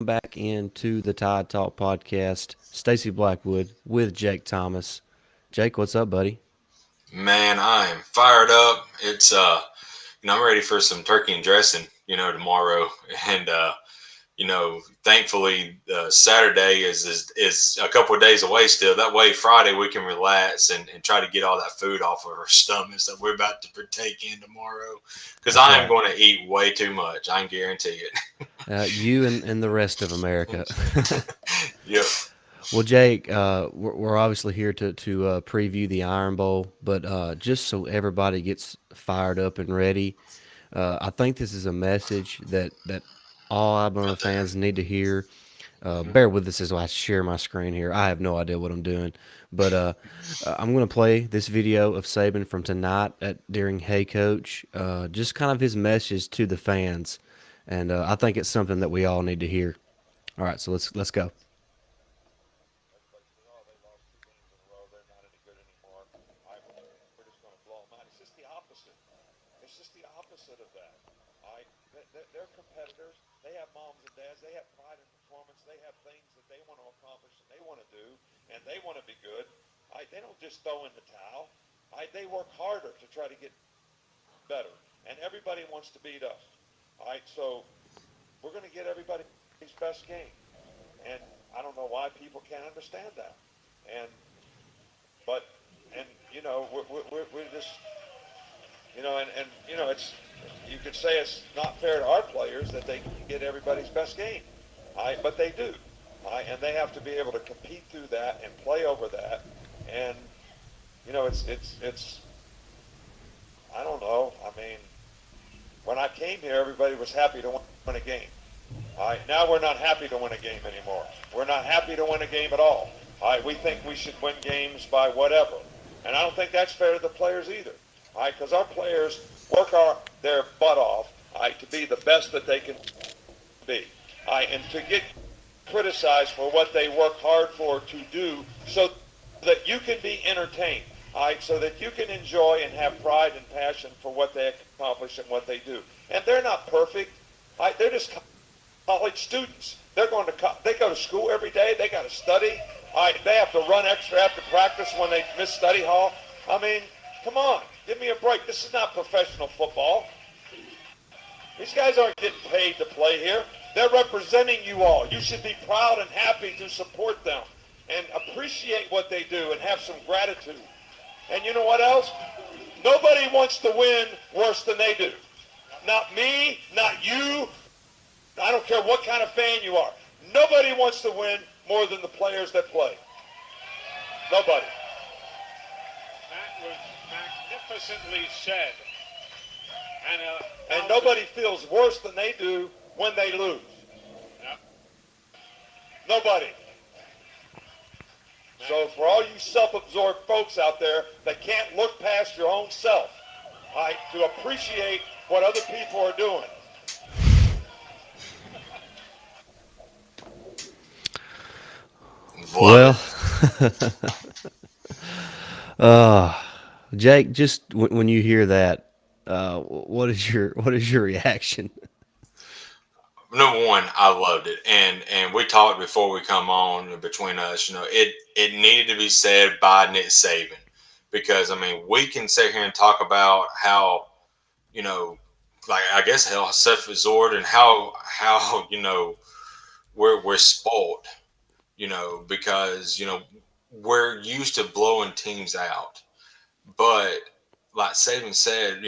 back into the Tide Talk podcast. Stacey Blackwood with Jake Thomas. Jake, what's up, buddy? Man, I am fired up. I'm ready for some turkey and dressing, tomorrow. And thankfully, Saturday is a couple of days away still. That way, Friday we can relax and try to get all that food off of our stomachs that we're about to partake in tomorrow. Because That's I am right. going to eat way too much. I can guarantee You and the rest of America. it. Yep. Well, Jake, we're obviously here to preview the Iron Bowl, but just so everybody gets fired up and ready, I think this is a message that all Alabama fans need to hear. Bear with us as I share my screen here. I have no idea what I'm doing, but I'm going to play this video of Saban from tonight during Hey Coach. Just kind of his message to the fans, and I think it's something that we all need to hear. All right, so let's go. Everybody says, "Oh, they lost 2 games in a row. They're not any good anymore. We're just going to blow them out." It's just the opposite. It's just the opposite of that. All right, they're competitors. They have moms and dads. They have pride in performance. They have things that they want to accomplish and they want to do, and they want to be good. All right, they don't just throw in the towel. All right, they work harder to try to get better, and everybody wants to beat us. All right, so we're going to get everybody's best game. And I don't know why people can't understand that. And but and we're just it's you could say it's not fair to our players that they get everybody's best game. But they do. And they have to be able to compete through that and play over that. And it's I don't know. I mean, when I came here, everybody was happy to win a game. All right, now we're not happy to win a game anymore. We're not happy to win a game at all. All right, we think we should win games by whatever. And I don't think that's fair to the players either. All right, because our players work their butt off, all right, to be the best that they can be. All right, and to get criticized for what they work hard for to do so that you can be entertained. All right, so that you can enjoy and have pride and passion for what they accomplish and what they do. And they're not perfect. All right, they're just college students. They go to school every day. They got to study. All right, they have to run extra after practice when they miss study hall. I mean, come on, give me a break. This is not professional football. These guys aren't getting paid to play here. They're representing you all. You should be proud and happy to support them and appreciate what they do and have some gratitude. And you know what else? Nobody wants to win worse than they do. Not me, not you. I don't care what kind of fan you are. Nobody wants to win more than the players that play. Nobody. That was magnificently said. And nobody feels worse than they do when they lose. Yep. Nobody. So for all you self-absorbed folks out there that can't look past your own self, all right, to appreciate what other people are doing. Love Well, it. uh, Jake, just when you hear that, what is your reaction? Number one, I loved it, and we talked before we come on between us. It needed to be said by Nick Saban because I mean we can sit here and talk about how you know, like I guess how self-absorbed and how we're spoiled, because we're used to blowing teams out, but like Saban said,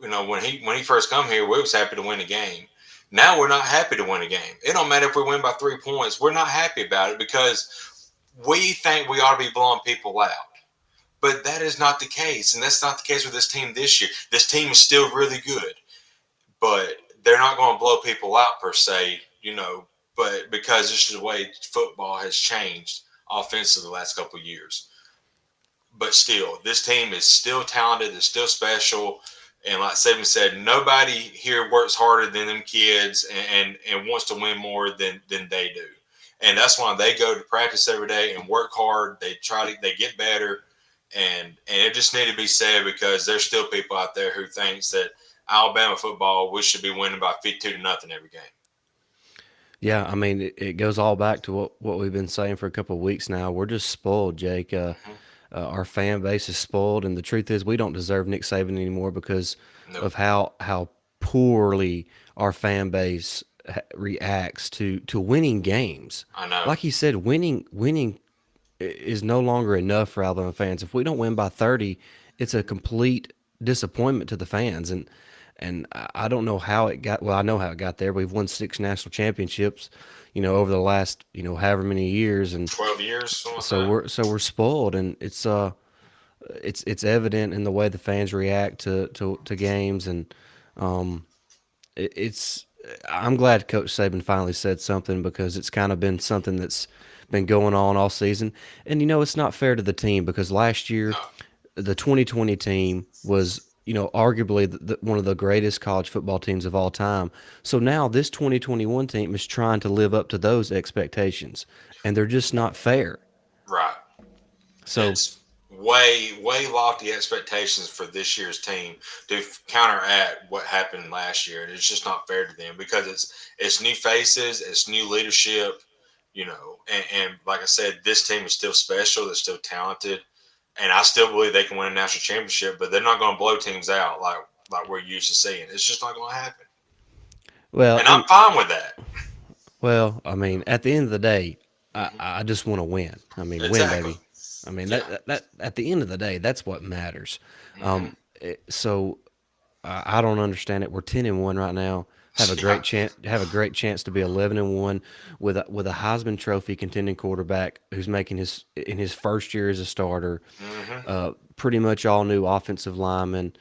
when he first come here, we was happy to win a game. Now we're not happy to win a game. It don't matter if we win by 3 points. We're not happy about it because we think we ought to be blowing people out. But that is not the case, and that's not the case with this team this year. This team is still really good, but they're not going to blow people out per se, But because this is the way football has changed offensively the last couple of years. But still, this team is still talented. It's still special. And like Saban said, nobody here works harder than them kids and wants to win more than they do. And that's why they go to practice every day and work hard. They get better. And it just need to be said because there's still people out there who thinks that Alabama football, we should be winning by 52 to nothing every game. Yeah, I mean, it goes all back to what we've been saying for a couple of weeks now. We're just spoiled, Jake. Our fan base is spoiled, and the truth is, we don't deserve Nick Saban anymore because Nope. of how poorly our fan base reacts to winning games. I know. Like he said, winning is no longer enough for Alabama fans. If we don't win by 30, it's a complete disappointment to the fans. And I don't know how it got. Well, I know how it got there. We've won 6 national championships, over the last however many years, and 12 years, something like so that. we're spoiled, and it's evident in the way the fans react to games, and it's I'm glad Coach Saban finally said something because it's kind of been something that's been going on all season. And it's not fair to the team because last year No. the 2020 team was arguably one of the greatest college football teams of all time. So now this 2021 team is trying to live up to those expectations, and they're just not fair. Right. So It's way lofty expectations for this year's team to counteract what happened last year, and it's just not fair to them because it's new faces, it's new leadership, and like I said, this team is still special, they're still talented, and I still believe they can win a national championship, but they're not going to blow teams out like we're used to seeing. It's just not going to happen, well, and I'm and fine with that. I mean, at the end of the day, I just want to win. I mean, win, Exactly. baby. I mean, Yeah. that at the end of the day, that's what matters. Hmm. So I don't understand it. We're 10-1 right now. Have a Yeah. great chance. Have a great chance to be 11-1 with a Heisman Trophy contending quarterback who's making his in his first year as a starter. Hmm. Pretty much all new offensive linemen,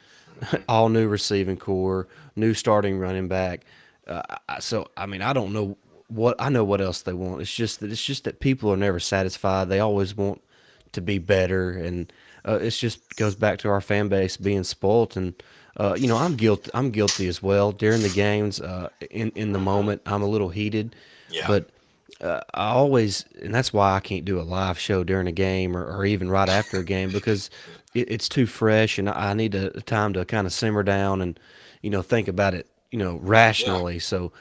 Hmm. all new receiving core, new starting running back. So I mean, I don't know I know what else they want. It's just that people are never satisfied. They always want to be better, and it's just goes back to our fan base being spoilt. And I'm guilty. I'm guilty as well. During the games, in the Hmm. moment, I'm a little heated, Yeah. but I always, and that's why I can't do a live show during a game or even right after a game because it's too fresh, and I need time to kind of simmer down and think about it Yeah. rationally, so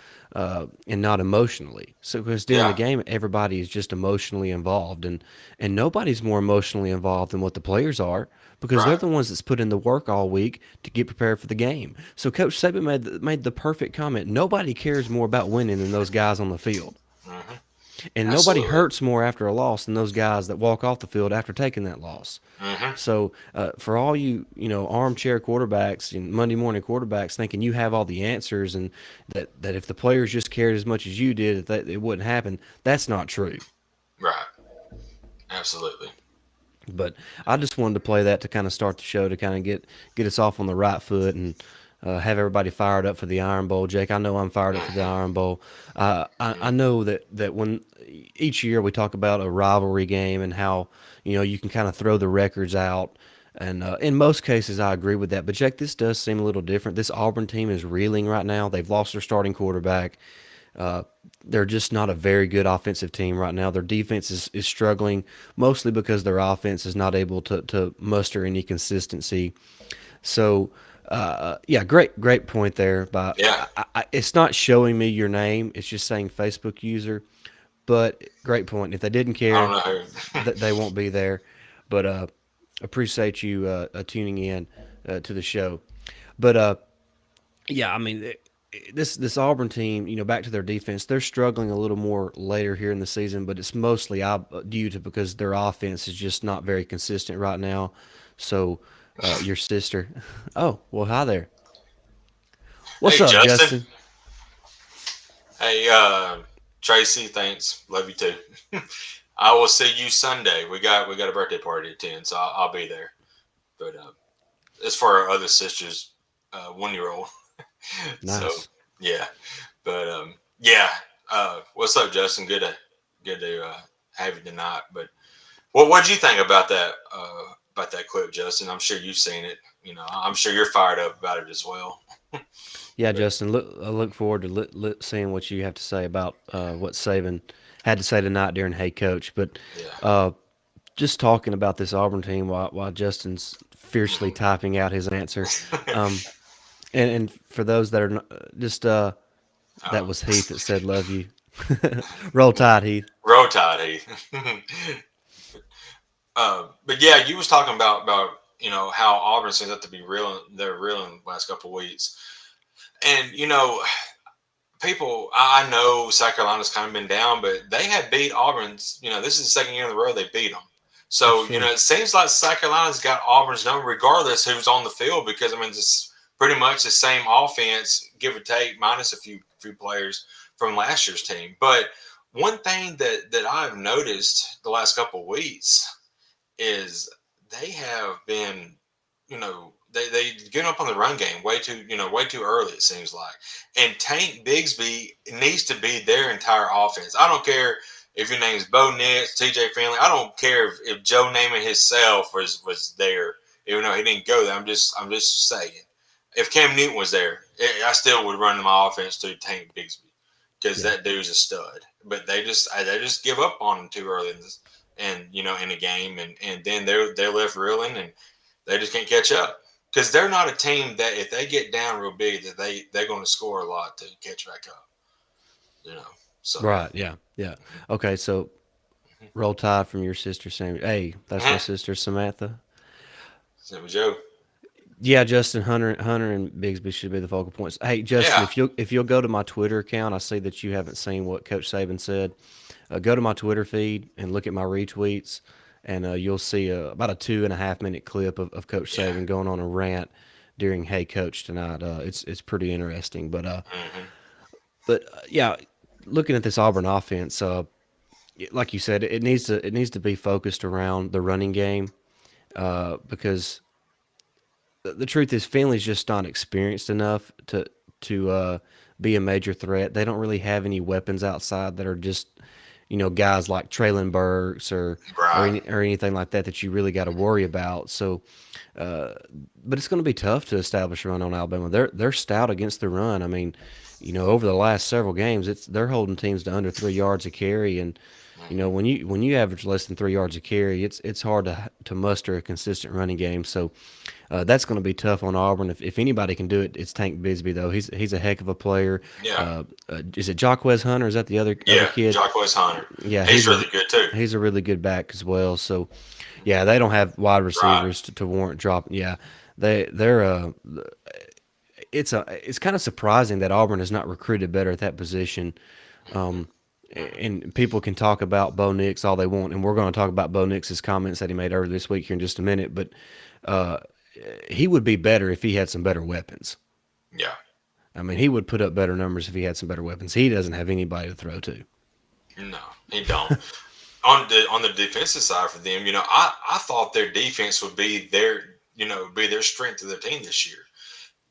and not emotionally. So because during the Yeah. game, everybody is just emotionally involved, and nobody's more emotionally involved than what the players are because they're Right. the ones that's put in the work all week to get prepared for the game. So Coach Saban made the perfect comment. Nobody cares more about winning than those guys on the field. Hmm. And nobody Absolutely. hurts more after a loss than those guys that walk off the field after taking that loss. Hmm. So for all armchair quarterbacks and Monday morning quarterbacks thinking you have all the answers and that if the players just cared as much as you did that it wouldn't happen, that's not true. Right. Absolutely. But I just wanted to play that to kind of start the show to kind of get us off on the right foot and have everybody fired up for the Iron Bowl. Jake, I know I'm fired up for the Hmm. Iron Bowl. I know that when each year we talk about a rivalry game and how you can kind of throw the records out. And in most cases, I agree with that. But Jake, this does seem a little different. This Auburn team is reeling right now. They've lost their starting quarterback. Uh, they're just not a very good offensive team right now. Their defense is struggling mostly because their offense is not able to muster any consistency. So, yeah, great point there. But Yeah. it's not showing me your name; it's just saying Facebook user. But great point. If they didn't I care, don't know. they won't be there. But appreciate you tuning in to the show. But yeah, I mean, this Auburn team, back to their defense, they're struggling a little more later here in the season, but it's mostly due to because their offense is just not very consistent right now. So, your sister, oh well, hi there. What's Hey, up, Justin. Justin? Hey, Tracy. Thanks. Love you too. I will see you Sunday. We got a birthday party at 10, so I'll be there. But it's for our other sister's 1 year old. So Nice. yeah. But yeah. What's up, Justin? Good to have you tonight. But what'd you think about that clip, Justin? I'm sure you've seen it. I'm sure you're fired up about it as well. Yeah, But Justin. I look forward to seeing what you have to say about what Saban had to say tonight during Hey Coach. But yeah. uh, just talking about this Auburn team while Justin's fiercely Mhm. typing out his answer. Um, and for those that are just that Oh, was Heath that said love you. Roll Tide, Heath. Roll Tide, Heath. But yeah, you was talking about how Auburn seems up to be real. They're real in the last couple of weeks, and people. I know South Carolina's kind of been down, but they have beat Auburn's. This is the second year in a row they beat them. That's So true. it seems like South Carolina's got Auburn's number regardless who's on the field because it's pretty much the same offense, give or take, minus a few players from last year's team. But one thing that I've noticed the last couple of weeks is they have been, they get up on the run game way too early. It seems like, and Tank Bigsby needs to be their entire offense. I don't care if your name's Bo Nix, T.J. Finley. I don't care if Joe Namath himself was there, even though he didn't go there. I'm just saying, if Cam Newton was there, I still would run my offense through Tank Bigsby because Yeah. that dude's a stud. But they just give up on him too early and in a game, and then they're left reeling, and they just can't catch up because they're not a team that if they get down real big that they're going to score a lot to catch back up. You know, so Right. Yeah. Yeah. Okay. So Roll Tide from your sister, Sammy. Hey, that's my sister, Samantha. so Joe, Yeah, Justin Hunter and Bigsby should be the focal points. Hey, Justin, yeah, if you'll go to my Twitter account, I see that you haven't seen what Coach Saban said. Go to my Twitter feed and look at my retweets, and you'll see about a 2.5 minute clip of Coach yeah, Saban going on a rant during Hey Coach tonight. It's pretty interesting, hmm yeah, looking at this Auburn offense, like you said, it needs to be focused around the running game because the truth is Finley's just not experienced enough to be a major threat. They don't really have any weapons outside that are just guys like Traylon Burks or right, anything like that you really got to worry about. So, but it's going to be tough to establish a run on Alabama. They're stout against the run. I mean, over the last several games, they're holding teams to under 3 yards a carry, and hmm when you average less than 3 yards a carry, it's hard to muster a consistent running game. So that's going to be tough on Auburn. If anybody can do it, it's Tank Bisbee though. He's a heck of a player. yeah, Is it Jaquez Hunter? Is that the other yeah. kid? Jacques Hunter, Yeah, he's really good too. he's a really good back as well. So yeah, they don't have wide Right, receivers to warrant dropping. Yeah, they're it's kind of surprising that Auburn has not recruited better at that position. Um, and people can talk about Bo Nix all they want, and we're going to talk about Bo Nix's comments that he made earlier this week here in just a minute. But uh, he would be better if he had some better weapons. yeah. I mean, he would put up better numbers if he had some better weapons. He doesn't have anybody to throw to. No, he don't. On the defensive side for them, I thought their defense would be their strength of their team this year.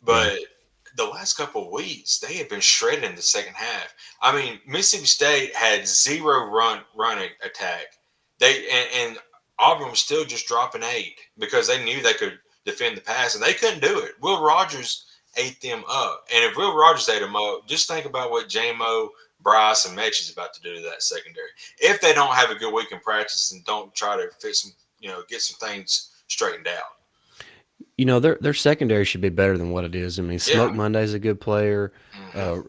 Yeah, But the last couple of weeks, they have been shredded in the second half. I mean, Mississippi State had zero run attack. And Auburn was still just dropping 8 because they knew they could defend the pass, and they couldn't do it. Will Rogers ate them up, and if Will Rogers ate them up, just think about what JMO, Bryce, and Mech is about to do to that secondary. If they don't have a good week in practice and don't try to fix some, get some things straightened out. their secondary should be better than what it is. I mean, Yeah. Smoke Monday's a good player. hmm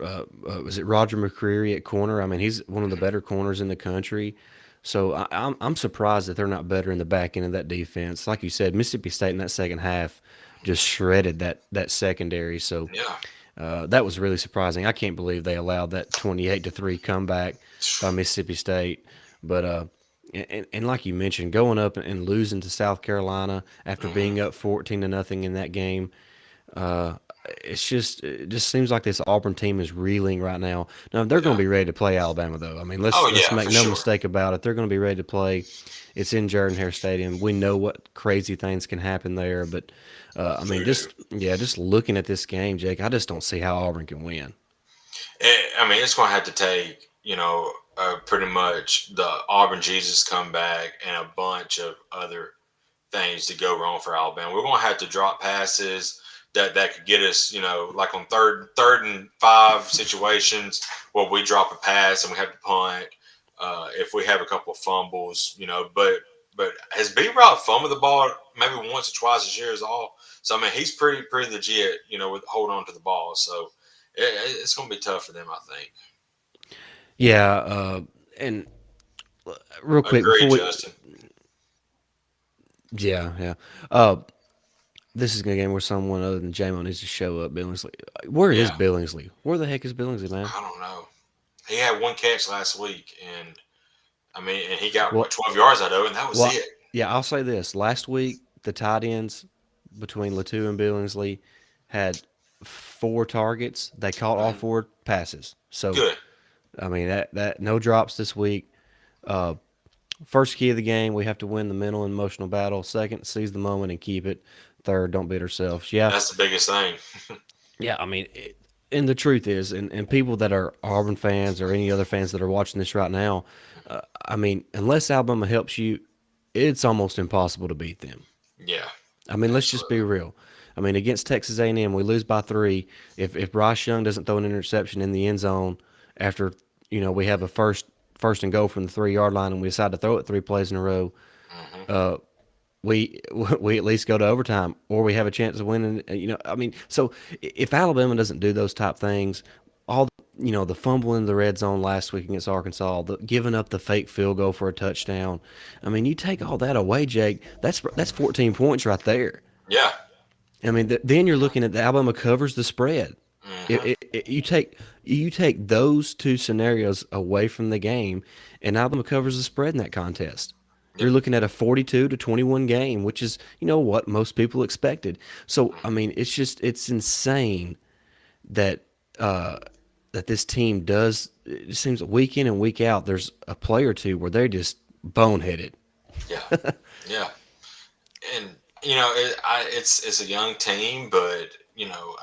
Was it Roger McCreary at corner? I mean, he's one of the better corners in the country. So I'm surprised that they're not better in the back end of that defense. Like you said, Mississippi State in that second half just shredded that secondary. So Yeah. that was really surprising. I can't believe they allowed that 28-3 comeback by Mississippi State. But and like you mentioned, going up and losing to South Carolina after hmm being up 14-0 in that game, uh, it just seems like this Auburn team is reeling right now. Now they're going Yeah. to be ready to play Alabama though. I mean, let's Oh let's yeah, make for no sure. mistake about it. They're going to be ready to play. It's in Jordan Hare Stadium. We know what crazy things can happen there, but I mean, Voodoo. just looking at this game, Jake, I just don't see how Auburn can win. I mean, it's going to have to take, pretty much the Auburn Jesus comeback and a bunch of other things to go wrong for Alabama. We're going to have to drop passes that could get us, like on third and 5 situations where we drop a pass and we have to punt. If we have a couple of fumbles, but has B Rob fumbled the ball maybe once or twice this year is all. So I mean, he's pretty legit, with holding on to the ball. So it's going to be tough for them, I think. Yeah, and real quick before Agreed, we, Justin. yeah, yeah. Uh, this is a game where someone other than J-Mo needs to show up. Billingsley, where is Yeah, Billingsley? Where the heck is Billingsley, man? I don't know. He had one catch last week, and I mean, and he got what Well, 12 yards out of it, and that was well, it. yeah. I'll say this: last week, the tight ends between Latu and Billingsley had 4 targets. They caught all Hmm. 4 passes. So, Good. I mean, that no drops this week. Uh, First key of the game, we have to win the mental and emotional battle. Second, seize the moment and keep it. Third, don't beat ourselves. Yeah, That's the biggest thing. yeah. I mean, and the truth is, and people that are Auburn fans or any other fans that are watching this right now, I mean, unless Alabama helps you, it's almost impossible to beat them. Yeah, I mean, let's just be absolutely. real. I mean, against Texas A&M, we lose by 3. If Bryce Young doesn't throw an interception in the end zone after we have a first and goal from the 3 yard line, and we decide to throw it 3 plays in a row, Hmm. we we at least go to overtime, or we have a chance of winning. I mean, so if Alabama doesn't do those type things, all the fumble in the red zone last week against Arkansas, the giving up the fake field goal for a touchdown. I mean, you take all that away, Jake. That's 14 points right there. Yeah. I mean, then you're looking at the Alabama covers the spread. Hmm. You take those two scenarios away from the game, and Alabama covers the spread in that contest. Yep. You're looking at a 42-21 game, which is what most people expected. So I mean, it's insane that uh, that this team does. It seems week in and week out, there's a play or two where they're just boneheaded. Yeah. Yeah. And it's a young team, but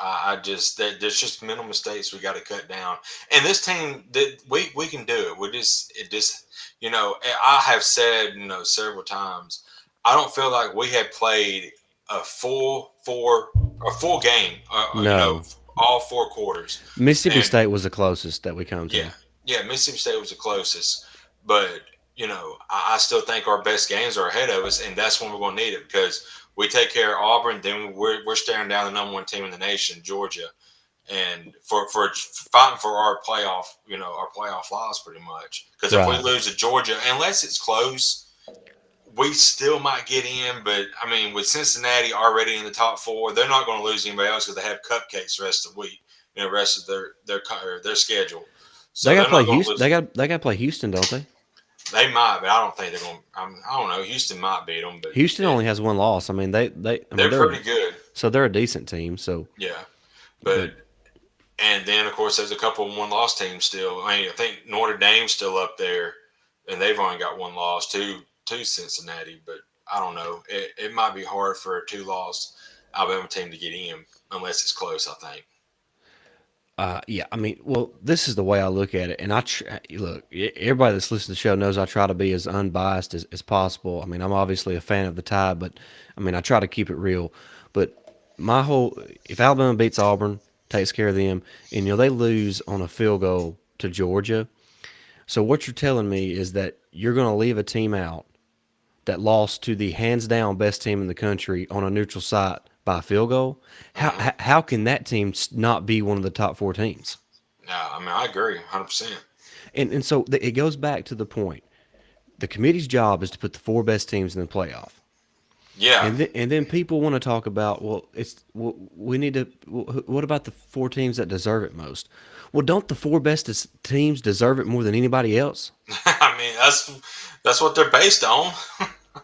I just there's just mental mistakes we got to cut down. And this team that we can do it. It just I have said several times. I don't feel like we have played a full game. No, All 4 quarters, Mississippi and State was the closest that we come yeah, to. yeah. Mississippi State was the closest, but I still think our best games are ahead of us, and that's when we're going to need it because we take care of Auburn, then we're staring down the number 1 team in the nation, Georgia, and for fighting for our playoff, our playoff lives pretty much. Because if we Right. lose to Georgia, unless it's close, we still might get in. But I mean, with Cincinnati already in the top 4, they're not going to lose anybody else because they have cupcakes the rest of the week, the rest of their schedule. They So got to they're play not going to Houston. lose. They got to play Houston, don't they? They might, but I don't think they're going. I don't know. Houston might beat them, but Houston only has 1 loss. I mean, I mean, they're pretty good. they're a decent team. So, Yeah, but but and then of course there's a couple of 1-loss teams still. I mean, I think Notre Dame's still up there, and they've only got 1 loss to Cincinnati. But I don't know. It might be hard for a 2-loss Alabama team to get in unless it's close. I think. yeah, I mean, well, this is the way I look at it. And look, everybody that's listening to the show knows I try to be as unbiased as possible. I mean, I'm obviously a fan of the tie, but I mean, I try to keep it real. But if Alabama beats Auburn, takes care of them, and they lose on a field goal to Georgia. So what you're telling me is that you're going to leave a team out that lost to the hands down best team in the country on a neutral site by a field goal. How Hmm. how how can that team not be one of the top 4 teams? Yeah, I mean, I agree, 100%. And so it goes back to the point. The committee's job is to put the 4 best teams in the playoff. Yeah. And then people want to talk about, we need to, what about the 4 teams that deserve it most? Well, don't the 4 best teams deserve it more than anybody else? I mean, that's what they're based on.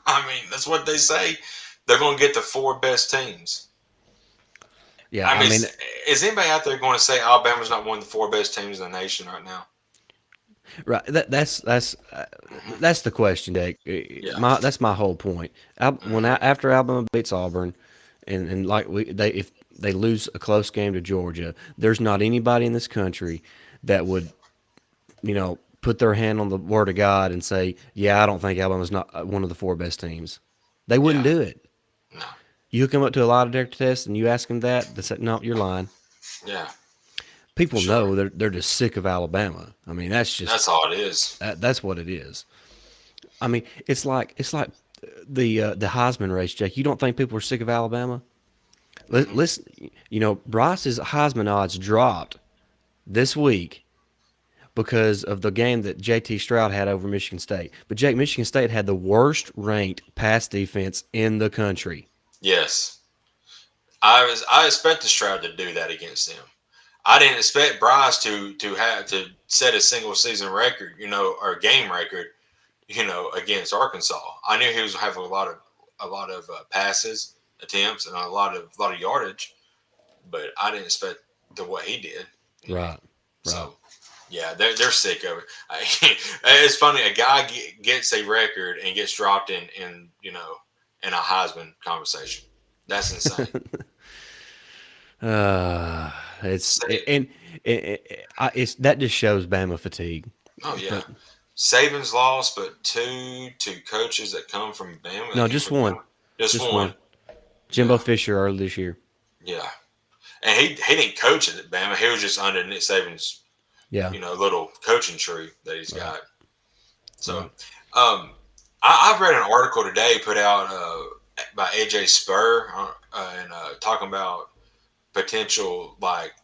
I mean, that's what they say. They're going to get the 4 best teams. Yeah, I I mean, mean, is anybody out there going to say Alabama's not one of the 4 best teams in the nation right now? right. That's the question, Jake. Yeah. That's my whole point. Hmm. After Alabama beats Auburn, and like if they lose a close game to Georgia, there's not anybody in this country that would put their hand on the word of God and say, yeah, I don't think Alabama's not one of the 4 best teams. They wouldn't Yeah. do it. No. You hook them up to a lie detector test and you ask them that, they say, no, you're lying. Yeah. For People sure. know they're just sick of Alabama. I mean, That's all it is. that's what it is. I mean, it's like the Heisman race, Jake. You don't think people are sick of Alabama? Hmm. Listen, Bryce's Heisman odds dropped this week because of the game that JT Stroud had over Michigan State. But Jake, Michigan State had the worst ranked pass defense in the country. Yes, I expected Stroud to do that against them. I didn't expect Bryce to have to set a single season record, or game record, against Arkansas. I knew he was having a lot of passes, attempts, and a lot of yardage, but I didn't expect what he did. Right. So, yeah, they're sick of it. It's funny. A guy gets a record and gets dropped in a Heisman conversation. That's insane. It's that just shows Bama fatigue. Oh yeah, Saban's lost, but two coaches that come from Bama. No, just one. Just one. Jimbo Yeah. Fisher early this year. Yeah, and he didn't coach at Bama. He was just under Nick Saban's Yeah. little coaching tree that he's got. So, I've read an article today put out by AJ Spur and talking about potential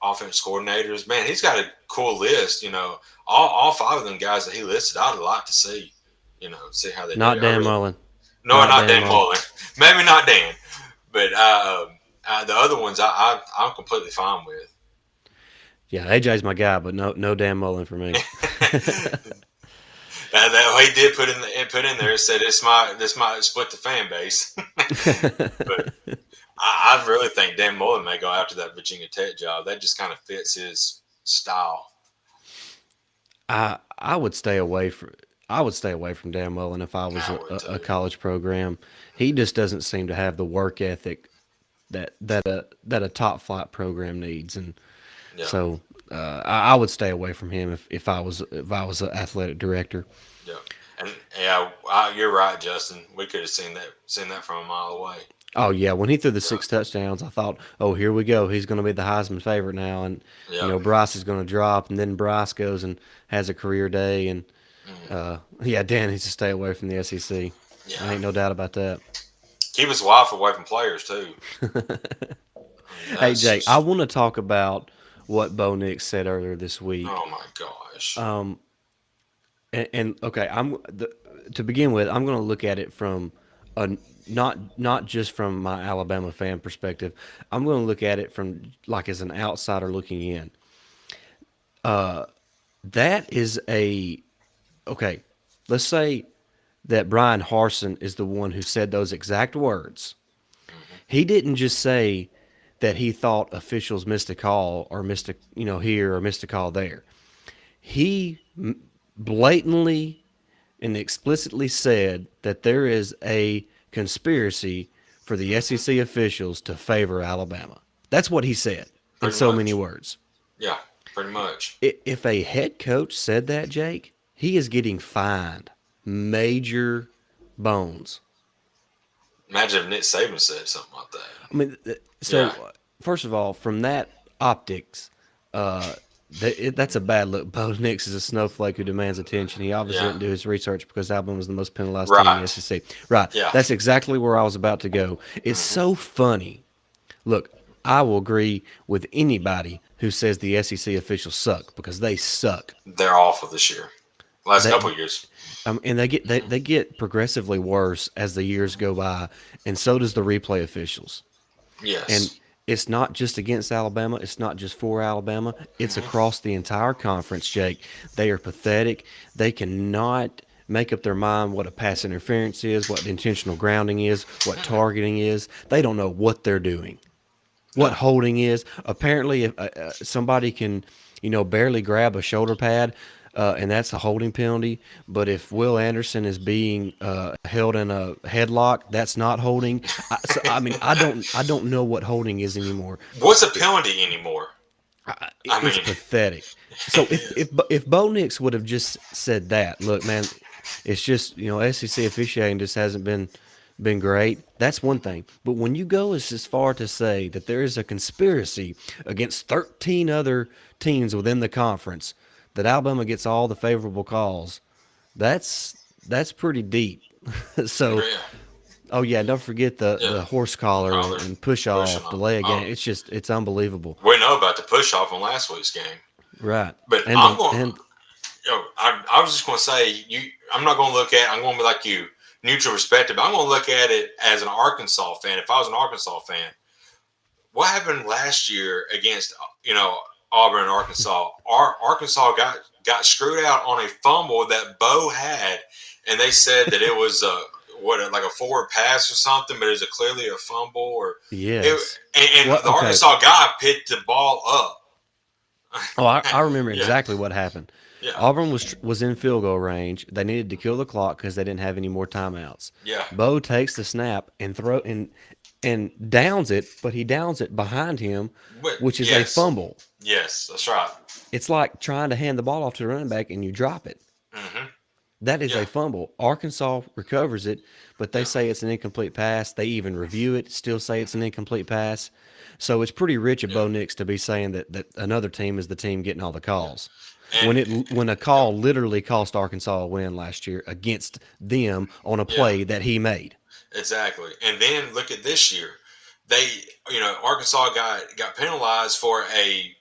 offense coordinators. Man, he's got a cool list. All five of them guys that he listed, I'd like to see. See how they Not do. Dan Mullen. No, not Dan Mullen. Maybe not Dan, but the other ones I'm completely fine with. Yeah, AJ's my guy, but no Dan Mullen for me. That he did put in there, said this might split the fan base. But I really think Dan Mullen may go after that Virginia Tech job. That just kind of fits his style. I would stay away from Dan Mullen if I was a college program. He just doesn't seem to have the work ethic that a top flight program needs, and so I would stay away from him if I was an athletic director. Yeah, and you're right, Justin. We could have seen that from a mile away. Oh yeah, when he threw the 6 touchdowns, I thought, oh, here we go. He's going to be the Heisman favorite now, and Bryce is going to drop, and then Bryce goes and has a career day, and Dan needs to stay away from the SEC. Yeah. I ain't no doubt about that. Keep his wife away from players too. Hey Jake, I want to talk about what Bo Nix said earlier this week. Oh my gosh. And okay, to begin with, I'm going to look at it from not just from my Alabama fan perspective. I'm going to look at it from as an outsider looking in. That is okay. Let's say that Brian Harsin is the one who said those exact words. He didn't just say that he thought officials missed a call or missed a here or missed a call there. He blatantly and explicitly said that there is a conspiracy for the SEC officials to favor Alabama. That's what he said in so many words. Yeah, pretty much. If a head coach said that, Jake, he is getting fined major bones. Imagine if Nick Saban said something like that. I mean, first of all, from that optics, that's a bad look. Bo Nix is a snowflake who demands attention. He obviously didn't do his research because Alabama was the most penalized team in the SEC. Right. Yeah. That's exactly where I was about to go. It's so funny. Look, I will agree with anybody who says the SEC officials suck because they suck. They're awful this year. Last couple of years. And they get progressively worse as the years go by, and so does the replay officials. Yes. And it's not just against Alabama. It's not just for Alabama. It's across the entire conference, Jake. They are pathetic. They cannot make up their mind what a pass interference is, what intentional grounding is, what targeting is. They don't know what they're doing, what holding is. Apparently, if somebody can, barely grab a shoulder pad, and that's a holding penalty. But if Will Anderson is being held in a headlock, that's not holding. I don't know what holding is anymore. What's a penalty anymore? It's pathetic. So if Bo Nix would have just said that, look, man, it's just SEC officiating just hasn't been great. That's one thing. But when you go as far to say that there is a conspiracy against 13 other teams within the conference, that Alabama gets all the favorable calls, that's pretty deep. So, don't forget the horse collar and push off, delay a game. It's unbelievable. We know about the push off on last week's game. Right. But I was just going to say I'm not going to look at. I'm going to be like you, neutral perspective. I'm going to look at it as an Arkansas fan. If I was an Arkansas fan, what happened last year against Auburn and Arkansas? Arkansas got screwed out on a fumble that Bo had, and they said that it was like a forward pass or something, but it was clearly a fumble or Yes. and What? the Okay. Arkansas guy picked the ball up. Oh, I remember Yeah, exactly what happened. yeah, Auburn was in field goal range. They needed to kill the clock because they didn't have any more timeouts. yeah. Bo takes the snap and and downs it, but he downs it behind him, But which is a yes, fumble. yes, that's right. It's like trying to hand the ball off to the running back and you drop it. Hmm. That is Yeah, a fumble. Arkansas recovers it, but they yeah, say it's an incomplete pass. They even review it, still say it's an incomplete pass. So it's pretty rich of yeah, Bo Nix to be saying that another team is the team getting all the yeah. calls. And When a yeah, call literally cost Arkansas a win last year against them on a yeah. play that he made. Exactly. And then look at this year. They, Arkansas got penalized for a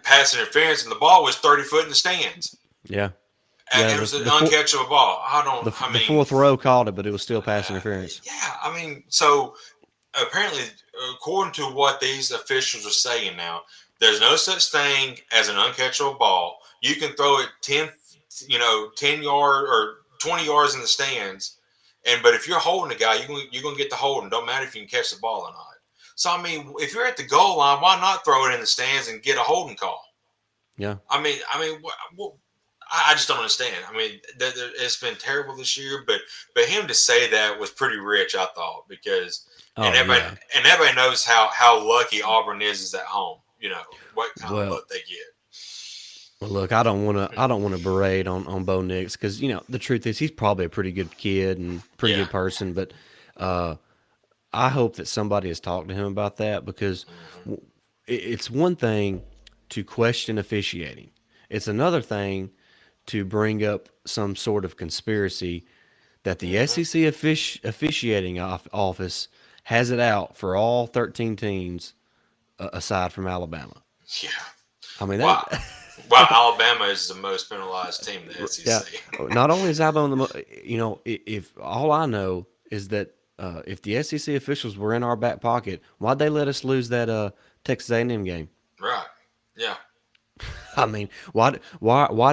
pass interference, and the ball was 30 foot in the stands. Yeah, And yeah. it was an uncatchable ball. I The mean, fourth row called it, but it was still pass uh, interference. yeah, I mean, so apparently, according to what these officials are saying now, there's no such thing as an uncatchable ball. You can throw it 10 yard or 20 yards in the stands, but if you're holding a guy, you're gonna get the holding. Don't matter if you can catch the ball or not. So I mean, if you're at the goal line, why not throw it in the stands and get a holding call? Yeah. I just don't understand. I mean, it's been terrible this year, but him to say that was pretty rich, I thought, because and Oh everybody yeah. and everybody knows how lucky Auburn is at home. What kind of Well, luck they get. look, I don't want to berate on Bo Nix because the truth is he's probably a pretty good kid and pretty Yeah. good person, but uh, I hope that somebody has talked to him about that because Hmm. it's one thing to question officiating. It's another thing to bring up some sort of conspiracy that the Hmm. SEC officiating office has it out for all 13 teams aside from Alabama. Yeah. I mean Wow. that. Well, Alabama is the most penalized team in the Yeah. SEC. Not only is Alabama if all I know is that if the SEC officials were in our back pocket, why'd they let us lose that Texas A&M game? Right. Yeah. I mean, why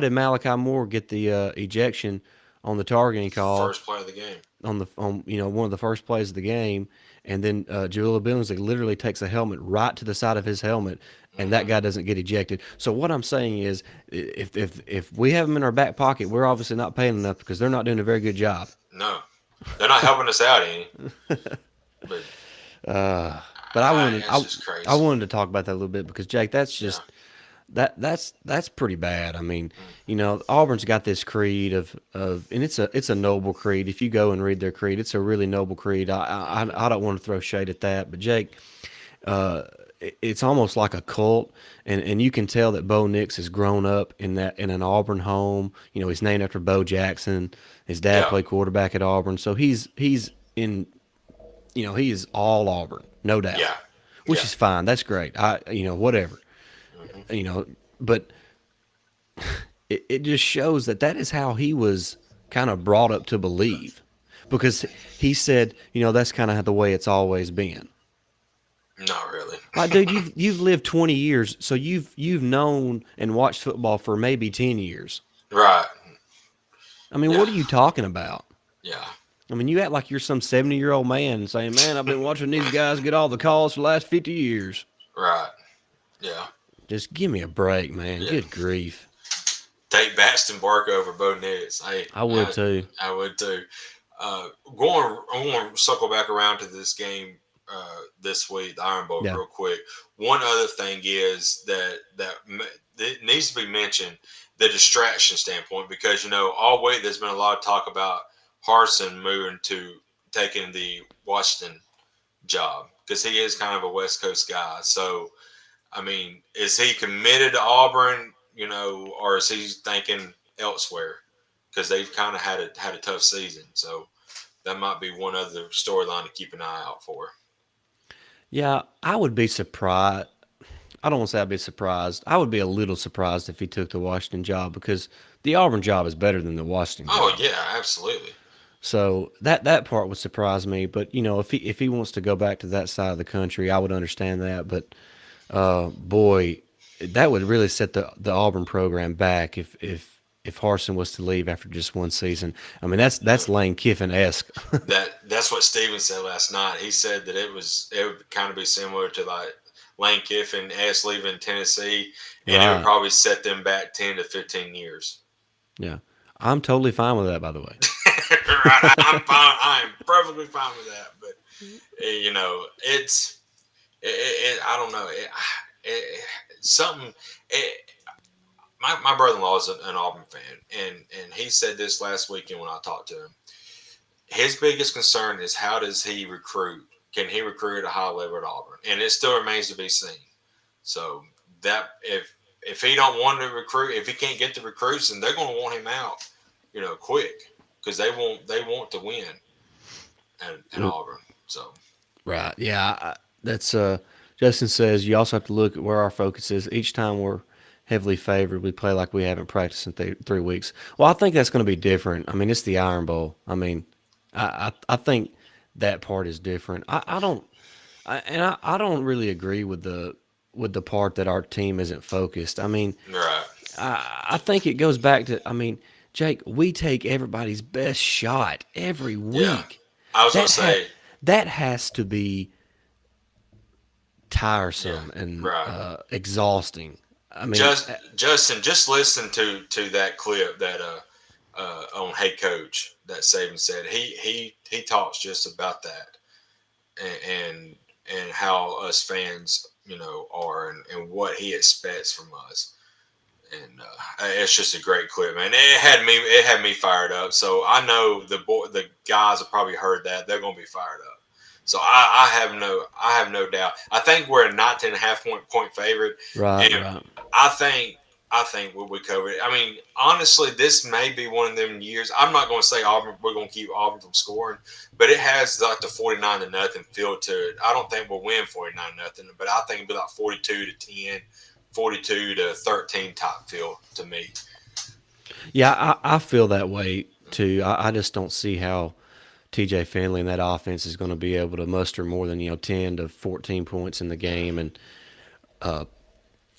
did Malachi Moore get the ejection on the targeting call First play of the game. on one of the first plays of the game, and then Jaleel Billingsley literally takes a helmet right to the side of his helmet, and that Hmm. guy doesn't get ejected. So what I'm saying is, if we have them in our back pocket, we're obviously not paying enough because they're not doing a very good job. No, they're not helping us out any. But But I wanted it's just I crazy. wanted to talk about that a little bit because Jake, that's Yeah. just that's pretty bad. I mean, Auburn's got this creed and it's a noble creed. If you go and read their creed, it's a really noble creed. I don't want to throw shade at that, but Jake, it's almost like a cult, and you can tell that Bo Nix has grown up in an Auburn home. He's named after Bo Jackson. His dad Yeah. played quarterback at Auburn, so he's in he is all Auburn, no doubt, Yeah. which Yeah. is fine. That's great. Whatever, Hmm. but it just shows that is how he was kind of brought up to believe, because he said, that's kind of the way it's always been. Not really. Like, dude, you've lived 20 years, so you've known and watched football for maybe 10 years. Right. I mean, Yeah. what are you talking about? Yeah. I mean, you act like you're some 70-year-old man saying, "Man, I've been watching these guys get all the calls for the last 50 years." Right. Yeah. Just give me a break, man. Yeah. Good grief. Take Baston Bark over Bo Nix. I would too. I would too. I want to circle back around to this game this week, the Iron Bowl, Yeah. real quick. One other thing is it needs to be mentioned, the distraction standpoint, because all week there's been a lot of talk about Harson moving to taking the Washington job because he is kind of a West Coast guy. So, I mean, is he committed to Auburn, or is he thinking elsewhere? Because they've kind of had a tough season. So that might be one other storyline to keep an eye out for. Yeah, I would be surprised. I don't want to say I'd be surprised. I would be a little surprised if he took the Washington job because the Auburn job is better than the Washington Oh job. yeah, absolutely. So that part would surprise me. But if he wants to go back to that side of the country, I would understand that. But boy, that would really set the Auburn program back if Harsin was to leave after just one season. I mean, Yeah. that's Lane Kiffin esque. That's what Steven said last night. He said that it would kind of be similar to like Lane Kiffin as leaving Tennessee, and it would Right. probably set them back 10 to 15 years. Yeah. I'm totally fine with that, by the way. Right? I'm fine. I am perfectly fine with that. But I don't know. It, something. It, my brother-in-law is an Auburn fan, and he said this last weekend when I talked to him. His biggest concern is how does he recruit? Can he recruit at a high level at Auburn? And it still remains to be seen. So that if he don't want to recruit, if he can't get the recruits, then they're going to want him out, quick because they want to win at Auburn. So Right. Yeah. That's Justin says you also have to look at where our focus is. Each time we're heavily favored, we play like we haven't practiced in 3 weeks. Well, I think that's going to be different. I mean, it's the Iron Bowl. I mean, I think that part is different. I don't I don't really agree with the part that our team isn't focused. I mean, right, I think it goes back to, I mean, Jake, we take everybody's best shot every yeah. week. I was going That to ha- say, that has to be yeah, tiresome and right. exhausting. I mean, Justin, just listen to that clip that on Hey Coach that Saban said. He talks just about that and and how us fans are and what he expects from us. And it's just a great clip, man. It had me fired up. So I know the guys have probably heard that they're going to be fired up. So I have no doubt. I think we're a 19 and a half point favorite, right, and right. I think we covered it. I mean, honestly, this may be one of them years. I'm not going to say Auburn. We're going to keep Auburn from scoring, but it has like the 49-0 feel to it. I don't think we'll win 49-0, but I think it'll be like 42-10, 42-13 type feel to me. Yeah, I feel that way too. I just don't see how TJ Finley and that offense is going to be able to muster more than 10 to 14 points in the game. And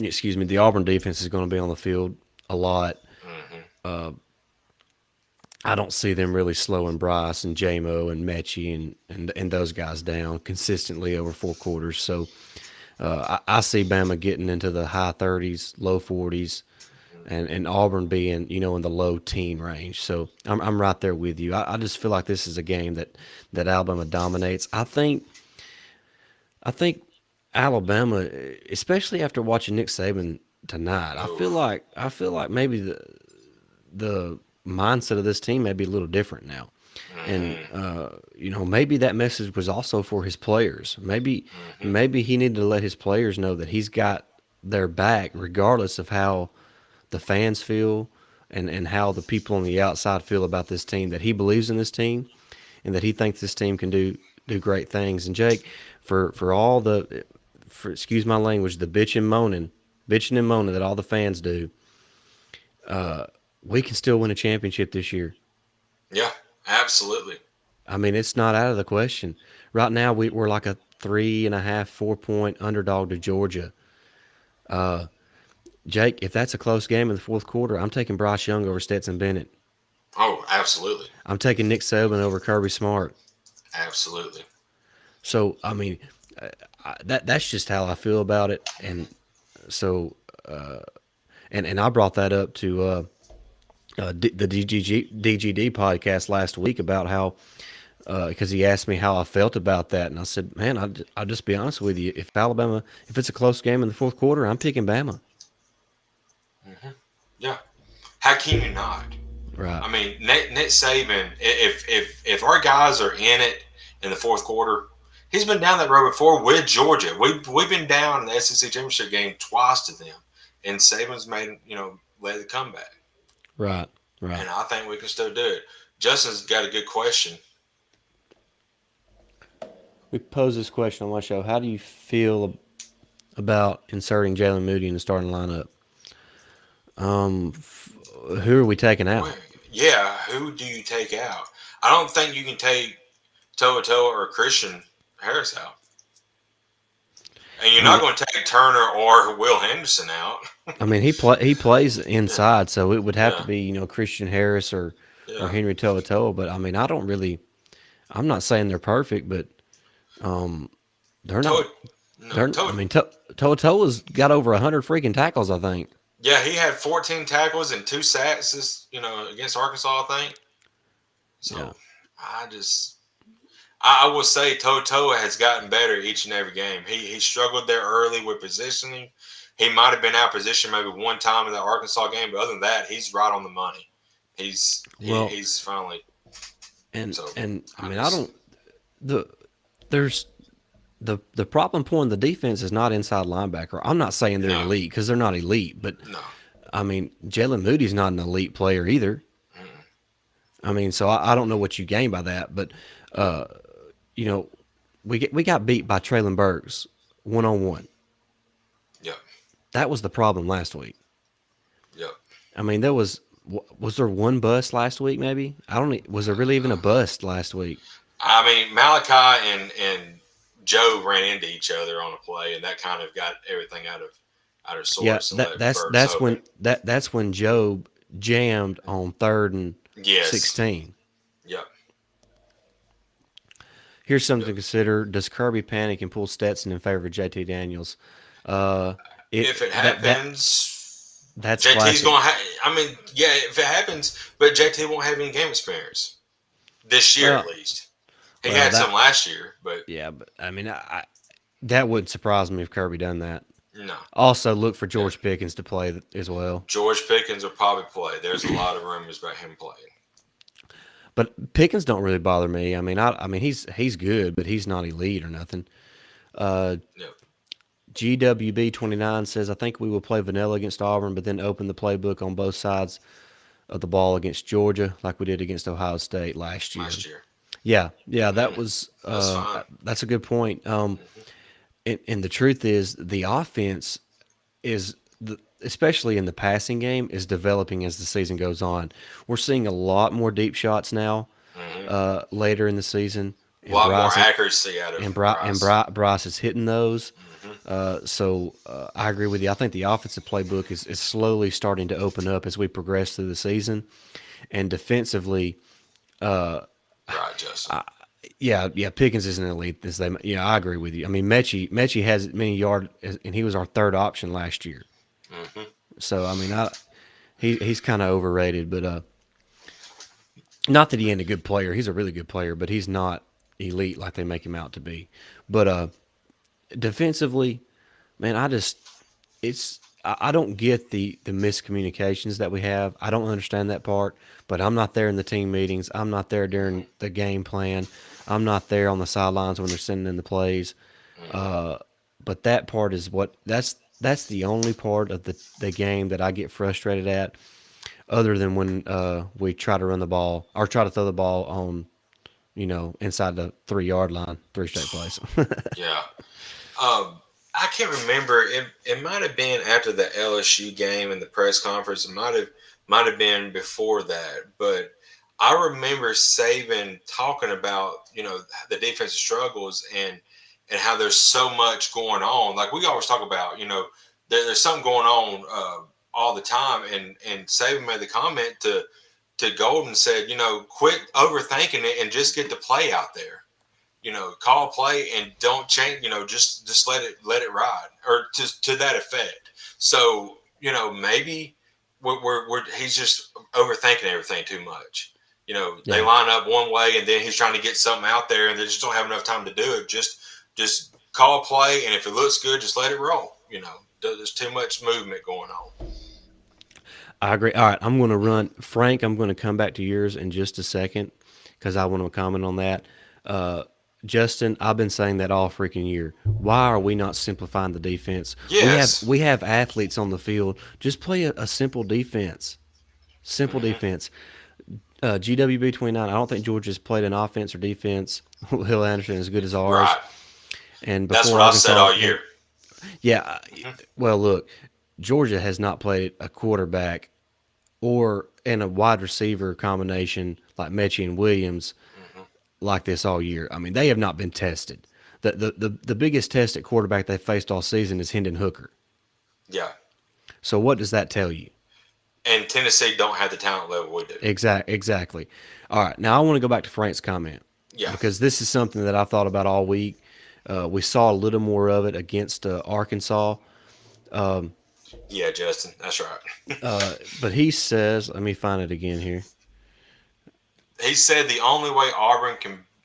excuse me, the Auburn defense is going to be on the field a lot. Hmm. I don't see them really slowing Bryce and JMO and Mechie and those guys down consistently over 4 quarters. So I see Bama getting into the high 30s, low 40s, and Auburn being in the low teen range. So I'm right there with you. I just feel like this is a game that Alabama dominates. I think Alabama, especially after watching Nick Saban tonight, Oof. I feel like maybe the mindset of this team may be a little different now. And Hmm. maybe that message was also for his players. Hmm. Maybe he needed to let his players know that he's got their back, regardless of how the fans feel and how the people on the outside feel about this team. That he believes in this team, and that he thinks this team can do great things. And Jake, for all the for excuse my language, the bitching and moaning that all the fans do, we can still win a championship this year. Yeah, absolutely. I mean, it's not out of the question. Right now, we're like a 3.5, 4 point underdog to Georgia. Jake, if that's a close game in the fourth quarter, I'm taking Bryce Young over Stetson Bennett. Oh, absolutely, I'm taking Nick Saban over Kirby Smart. absolutely. So, I mean, that's just how I feel about it. And so, and I brought that up to the DGD podcast last week about how because he asked me how I felt about that, and I said, man, I'll just be honest with you. If it's a close game in the fourth quarter, I'm picking Bama. Hmm. Yeah. How can you not? Right. I mean, Nick Saban. If our guys are in it in the fourth quarter, he's been down that road before with Georgia. We've been down in the SEC championship game twice to them, and Saban's made led the comeback, Right. Right. and I think we can still do it. Justin's got a good question. We posed this question on my show. How do you feel about inserting Jalen Moody in the starting lineup. Who are we taking out? Yeah, who do you take out? I don't think you can take Toa Toa or Christian Harris out. And you're I mean, not going to take Turner or Will Henderson out. he plays Yeah, inside, so it would have to yeah, be Christian Harris or yeah. Henry To'oTo'o. But I mean, I don't really. I'm not saying they're perfect, but they're not. Toa, no, They're. I Toa. mean, To'oTo'o's got over 100 freaking tackles. I think. Yeah, he had 14 tackles and 2 sacks against Arkansas, I think. Yeah. So I just I will say Toa has gotten better each and every game. He struggled there early with positioning. He might have been out of position maybe one time in the Arkansas game, but other than that, he's right on the money. Well, He's finally and so and I I mean, I just don't. The there's the problem point in the defense is not inside linebacker. I'm not saying they're no, elite because they're not elite, but no. I mean, Jalen Moody's not an elite player either. Mm, I mean, so I don't know what you gain by that, but uh, you know, we got beat by Traylon Burks 1-on-1. yep, That was the problem last week. yep. I mean, was there one bust last week? Maybe I don't. Was there really even a bust last week? I mean, Malachi and Joe ran into each other on a play, and that kind of got everything out of Yeah, sorts and let that's Burks open. that's when Job jammed on 3rd and Yes, 16. yep, Here's something yep. to consider: does Kirby panic and pull Stetson in favor of JT Daniels? Uh, If it that happens, that's JT's classic. going to I mean, yeah, if it happens, but JT won't have any game experience this year at Well, least. He well, had some that last year, but yeah, but I mean, that wouldn't surprise me if Kirby done that. no. Also, look for Yeah. George Pickens to play as well. George Pickens will probably play. There's a lot of rumors about him playing. But Pickens don't really bother me. I mean he's good, but he's not elite or nothing. Uh, Yep. GWB29 says I think we will play vanilla against Auburn, but then open the playbook on both sides of the ball against Georgia, like we did against Ohio State last year. Last year. Yeah, yeah, that Mm, was that's fine. that's a good point. Hmm. And the truth is, the offense is, especially in the passing game, is developing as the season goes on. We're seeing a lot more deep shots now Hmm. later in the season, A and lot more Bryce accuracy out of Bryce. Bryce is hitting those. Hmm. So I agree with you. I think the offensive playbook is slowly starting to open up as we progress through the season, and defensively, Right, Justin. yeah, Pickens isn't elite. This they, yeah, I agree with you. I mean, Mechie has as many yards, and he was our third option last year. Hmm. So I mean, he's kind of overrated, but not that he ain't a good player. He's a really good player, but he's not elite like they make him out to be. But defensively, man, I don't get the miscommunications that we have. I don't understand that part. But I'm not there in the team meetings. I'm not there during the game plan. I'm not there on the sidelines when they're sending in the plays. Hmm. But that part is that's the only part of the game that I get frustrated at, other than when we try to run the ball or try to throw the ball on inside the 3 yard line, 3 straight plays. Yeah. I can't remember. It might have been after the LSU game and the press conference. It might have been before that, but I remember Saban talking about the defensive struggles and how there's so much going on. Like we always talk about, there's something going on all the time, and Saban made the comment to Golden said, quit overthinking it and just get the play out there. Call play and don't change. Just let it ride, or to that effect. So maybe he's just overthinking everything too much. They Yeah, line up one way and then he's trying to get something out there and they just don't have enough time to do it. Just call play, and if it looks good, just let it roll. There's too much movement going on. I agree. All right, I'm going to run Frank. I'm going to come back to yours in just a second because I want to comment on that. Uh, Justin, I've been saying that all freaking year. Why are we not simplifying the defense? We have Yes. we have athletes on the field. Just play a simple defense. Simple Hmm. defense. GWB 29. I don't think Georgia's played an offense or defense. Hill Anderson as good as ours. Right. And That's before what I said Arkansas, all year. Yeah. Well, look, Georgia has not played a quarterback or in a wide receiver combination like Mechie and Williams Hmm. like this all year. I mean, they have not been tested. The biggest test at quarterback they faced all season is Hendon Hooker. Yeah, So what does that tell you? and Tennessee don't have the talent level we do. Exactly. All right, now I want to go back to Frank's comment Yeah, because this is something that I thought about all week. We saw a little more of it against Arkansas, yeah, Justin, that's right. but he says, let me find it again here. He said the only way Auburn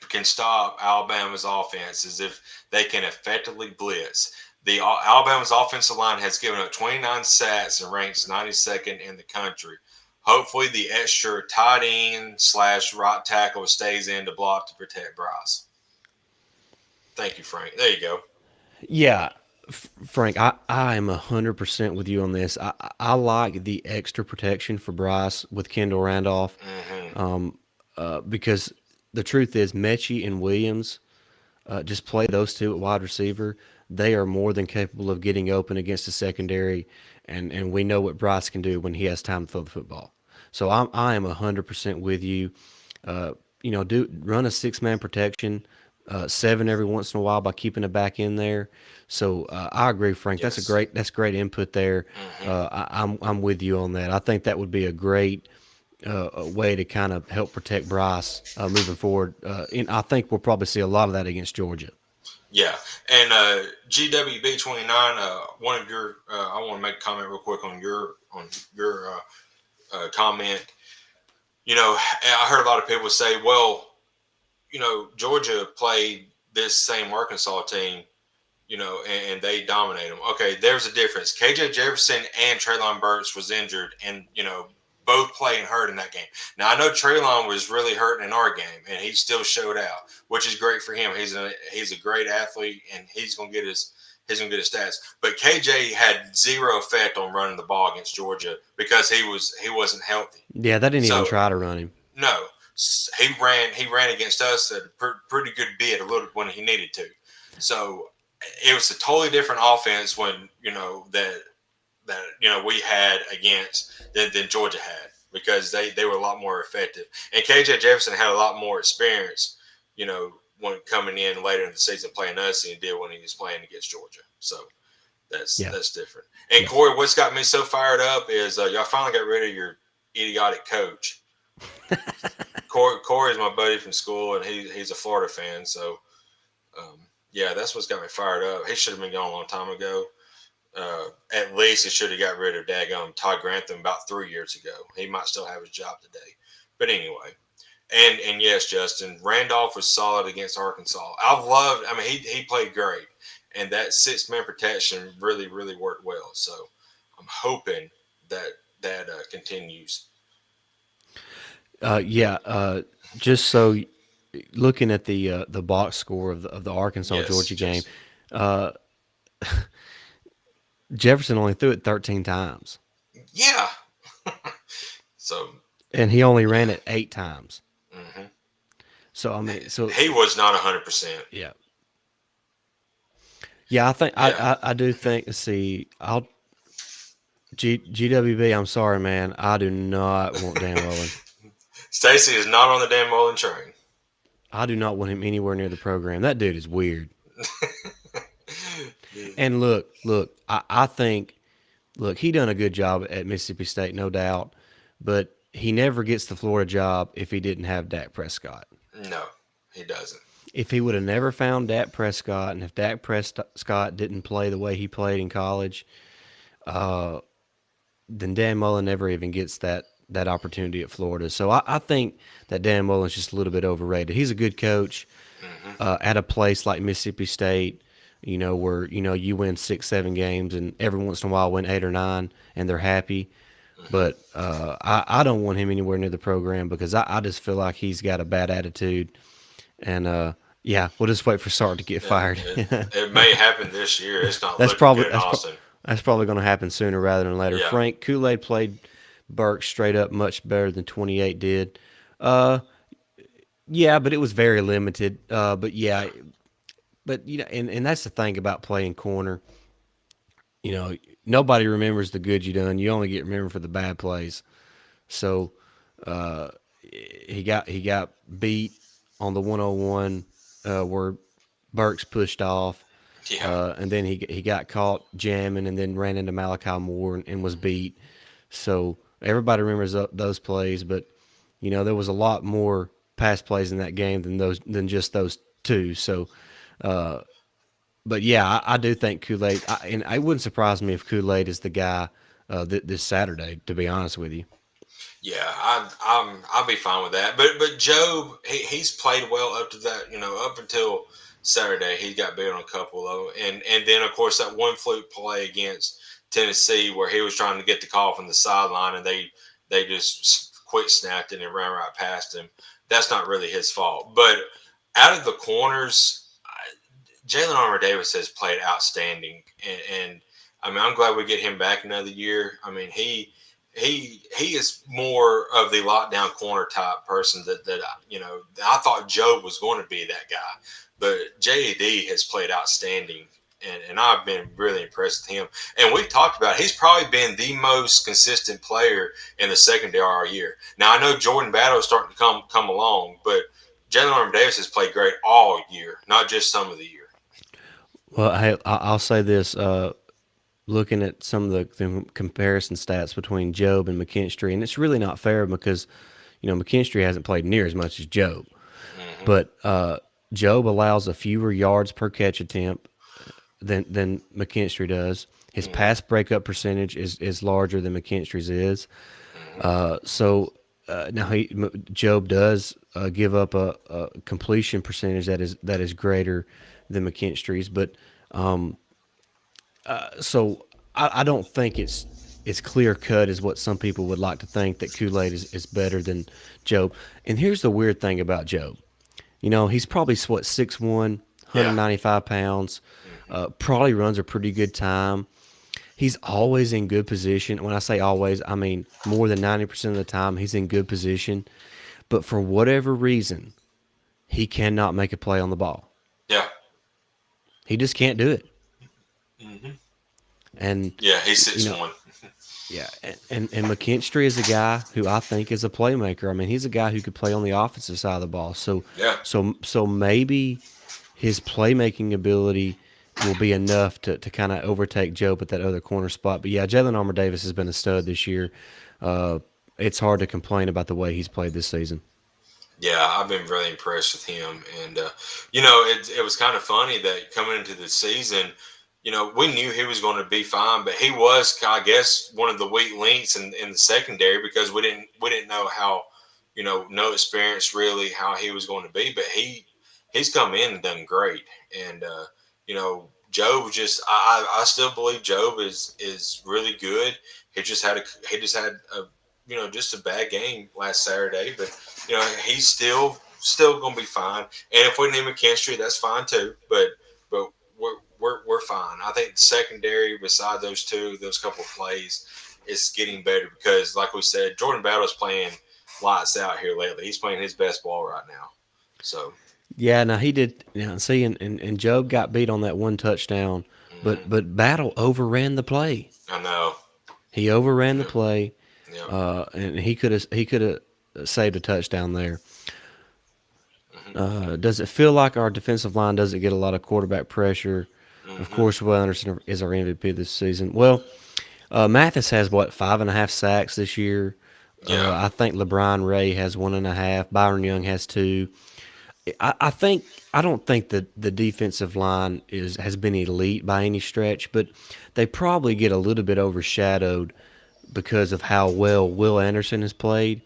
can stop Alabama's offense is if they can effectively blitz. The Alabama's offensive line has given up 29 sacks and ranks 92nd in the country. Hopefully, the extra tight end / right tackle stays in to block to protect Bryce. Thank you, Frank. There you go. Yeah, Frank, I am 100% with you on this. I like the extra protection for Bryce with Kendall Randolph, Hmm. because the truth is Mechie and Williams, just play those two at wide receiver. They are more than capable of getting open against the secondary, and we know what Bryce can do when he has time to throw the football. So I am 100% with you. Uh, do run a 6-man protection, 7 every once in a while by keeping it back in there. So I agree, Frank. Yes. That's great input there. Hmm. I'm with you on that. I think that would be a great a way to kind of help protect Bryce moving forward. And I think we'll probably see a lot of that against Georgia. Yeah, and GWB 29. One of your, I want to make a comment real quick on your comment. I heard a lot of people say, well, Georgia played this same Arkansas team, and they dominate them. Okay, there's a difference. KJ Jefferson and Traylon Burks was injured, and both played and hurt in that game. Now I know Traylon was really hurting in our game, and he still showed out, which is great for him. He's a great athlete, and he's gonna get his stats. But KJ had zero effect on running the ball against Georgia because he wasn't healthy. Yeah, they didn't even So try to run him. no, he ran against us at a pretty good bit a little when he needed to. So it was a totally different offense when that we had against than Georgia had because they were a lot more effective. And KJ Jefferson had a lot more experience, when coming in later in the season playing us than he did when he was playing against Georgia. So that's Yeah, that's different. And yeah. Corey, what's got me so fired up is y'all finally got rid of your idiotic coach. Corey's my buddy from school, and he's a Florida fan. So, yeah, that's what's got me fired up. He should have been gone a long time ago. At least he should have got rid of daggum Todd Grantham about 3 years ago. He might still have his job today. But anyway, and yes, Justin, Randolph was solid against Arkansas. I mean, he played great, and that 6-man protection really, really worked well. So I'm hoping that continues. Yeah. Just so looking at the box score of the Arkansas Yes, Georgia game, Justin. uh, Jefferson only threw it 13 times, Yeah. So and he only ran yeah. it 8 times. Hmm. So I mean, so He was not 100%. yeah, yeah. I think Yeah. I do think. See, I'll GWB. I'm sorry, man. I do not want Dan Mullen. Stacey is not on the Dan Mullen train. I do not want him anywhere near the program. That dude is weird. And look, I think, look, he done a good job at Mississippi State, no doubt, but he never gets the Florida job if he didn't have Dak Prescott. No, he doesn't. If he would have never found Dak Prescott, and if Dak Prescott didn't play the way he played in college, then Dan Mullen never even gets that opportunity at Florida. So I think that Dan Mullen's just a little bit overrated. He's a good coach Hmm. at a place like Mississippi State, where you win 6, 7 games, and every once in a while win 8 or 9, and they're happy. Hmm. But I don't want him anywhere near the program because I just feel like he's got a bad attitude. And yeah, we'll just wait for Sark to get Yeah, fired. it may happen this year. It's not That's looking probably good in that's Austin. that's probably going to happen sooner rather than later. Yeah. Frank Kool-Aid played Burke straight up much better than 28 did. Uh, yeah, but it was very limited. But Yeah. yeah, but and that's the thing about playing corner. you know, nobody remembers the good you done. You only get remembered for the bad plays. So uh, he got beat on the 101 where Burks pushed off, Yeah. and then he got caught jamming and then ran into Malachi Moore and was beat. So everybody remembers those plays, but there was a lot more pass plays in that game than just those two. So, but yeah, I do think Kool-Aid, and it wouldn't surprise me if Kool-Aid is the guy this Saturday. To be honest with you, Yeah, I'll be fine with that. But Job, he's played well up to that, up until Saturday. He got beat on a couple though, and then of course that one fluke play against Tennessee where he was trying to get the call from the sideline and they just quick snapped it and ran right past him. That's not really his fault. But out of the corners, Jalen Armour Davis has played outstanding, and I mean I'm glad we get him back another year. I mean he is more of the lockdown corner type person that I thought Joe was going to be that guy, but JD has played outstanding, and I've been really impressed with him. And we've talked about it. He's probably been the most consistent player in the secondary all year. Now I know Jordan Battle is starting to come along, but Jalen Armour Davis has played great all year, not just some of the year. well, hey, I'll say this. Looking at some of the comparison stats between Job and McKinstry, and it's really not fair because McKinstry hasn't played near as much as Job, Mm-hmm. but Job allows a fewer yards per catch attempt than McKinstry does. His Mm-hmm. pass breakup percentage is larger than McKinstry's is. Now Job does give up a completion percentage that is greater than McKinstry's, but so I don't think it's clear cut as what some people would like to think that Kool-Aid is better than Job. And here's the weird thing about Job. He's probably what 6'1", Yeah. 195 pounds. Mm-hmm. Probably runs a pretty good time. He's always in good position. When I say always, I mean more than 90% of the time he's in good position. But for whatever reason, he cannot make a play on the ball. Yeah. He just can't do it. Mm-hmm. And Yeah, he's you know, 6'1". yeah, and McKinstry is a guy who I think is a playmaker. I mean, he's a guy who could play on the offensive side of the ball. So Yeah. so maybe his playmaking ability will be enough to kind of overtake Job at that other corner spot. But yeah, Jalen Armour Davis has been a stud this year. Uh, it's hard to complain about the way he's played this season. Yeah, I've been really impressed with him, and it was kind of funny that coming into the season, we knew he was going to be fine, but he was, I guess, one of the weak links in the secondary because we didn't know how, no experience really how he was going to be, but he's come in and done great, and Job just I still believe Job is really good. He just had a just a bad game last Saturday, but he's still gonna be fine. And if we need McKinstry, that's fine too. But we're fine. I think the secondary, beside those couple of plays, is getting better because, like we said, Jordan Battle's playing lights out here lately. He's playing his best ball right now. So Yeah, now he did. See, and Job got beat on that one touchdown, but Battle overran the play. I know. He overran the Yeah. play, Yeah. and he could have saved a touchdown there. Does it feel like our defensive line doesn't get a lot of quarterback pressure? Of course, Will Anderson is our MVP this season. Well, Mathis has what 5.5 sacks this year. Yeah. I think LeBron Ray has 1.5. Byron Young has 2. I don't think that the defensive line has been elite by any stretch, but they probably get a little bit overshadowed because of how well Will Anderson has played,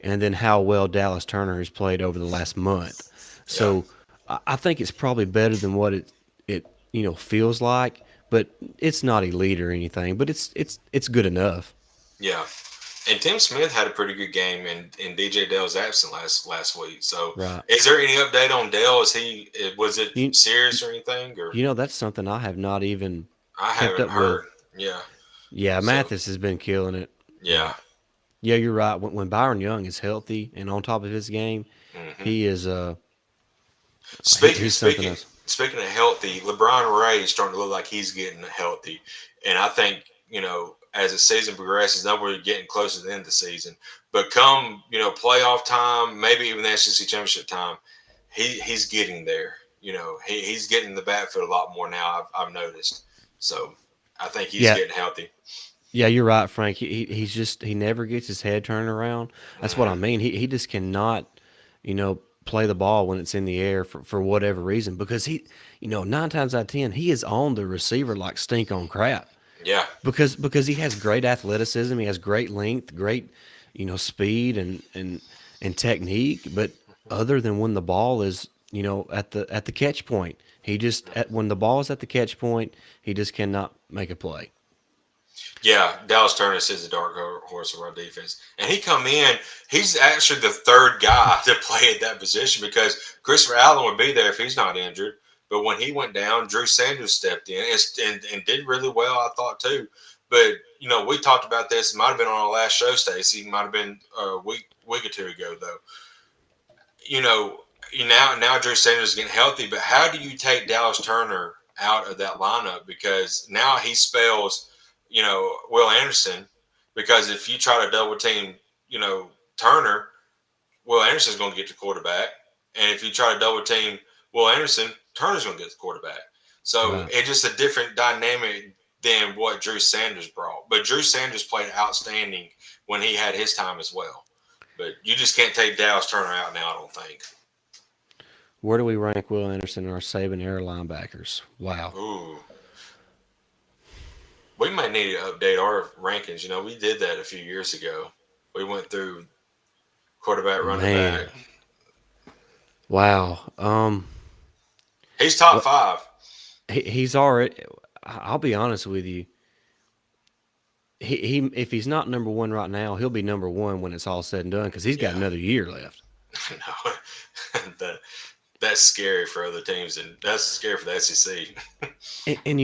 and then how well Dallas Turner has played over the last month. Yeah. So I think it's probably better than what it feels like, but it's not elite or anything. But it's good enough. Yeah. And Tim Smith had a pretty good game in DJ Dell's absent last week. So, Right. is there any update on Dell? Was it You, serious or anything? Or that's something I have not even I kept haven't up with. heard. Yeah. Yeah, So, Mathis has been killing it. yeah. Yeah, you're right. When Byron Young is healthy and on top of his game, Hmm. he is Speaking he's something speaking else. speaking of healthy, LeBron Ray is starting to look like he's getting healthy, and I think as the season progresses, now we're getting closer to the end of the season. But come playoff time, maybe even the SEC championship time, he's getting there. He's getting the backfield a lot more now. I've noticed. So I think he's Yeah, getting healthy. yeah, you're right, Frank. He never gets his head turned around. That's what I Hmm. mean. He just cannot, play the ball when it's in the air for whatever reason because nine times out of ten he is on the receiver like stink on crap Yeah. because he has great athleticism, he has great length, great speed and technique, but other than when the ball is at the catch point, when the ball is at the catch point, he just cannot make a play. Yeah, Dallas Turner is the dark horse of our defense, and he come in. He's actually the third guy to play at that position because Christopher Allen would be there if he's not injured. But when he went down, Drew Sanders stepped in and did really well, I thought too. But we talked about this. It might have been on our last show, Stacey. It might have been a week or two ago, though. You know, now Drew Sanders is getting healthy, but how do you take Dallas Turner out of that lineup? Because now he spells, Will Anderson. Because if you try to double team, Turner, Will Anderson's going to get the quarterback, and if you try to double team Will Anderson, Turner's going to get the quarterback. So Right. it's just a different dynamic than what Drew Sanders brought. But Drew Sanders played outstanding when he had his time as well. But you just can't take Dallas Turner out now, I don't think. Where do we rank Will Anderson in our Saban era linebackers? Wow. Ooh, we might need to update our rankings. We did that a few years ago. We went through quarterback, running back. Man. Wow. He's top What five. he's already. I'll be honest with you. He if he's not number one right now, he'll be number one when it's all said and done because he's got Yeah, another year left. no, that that's scary for other teams, and that's scary for the SEC. And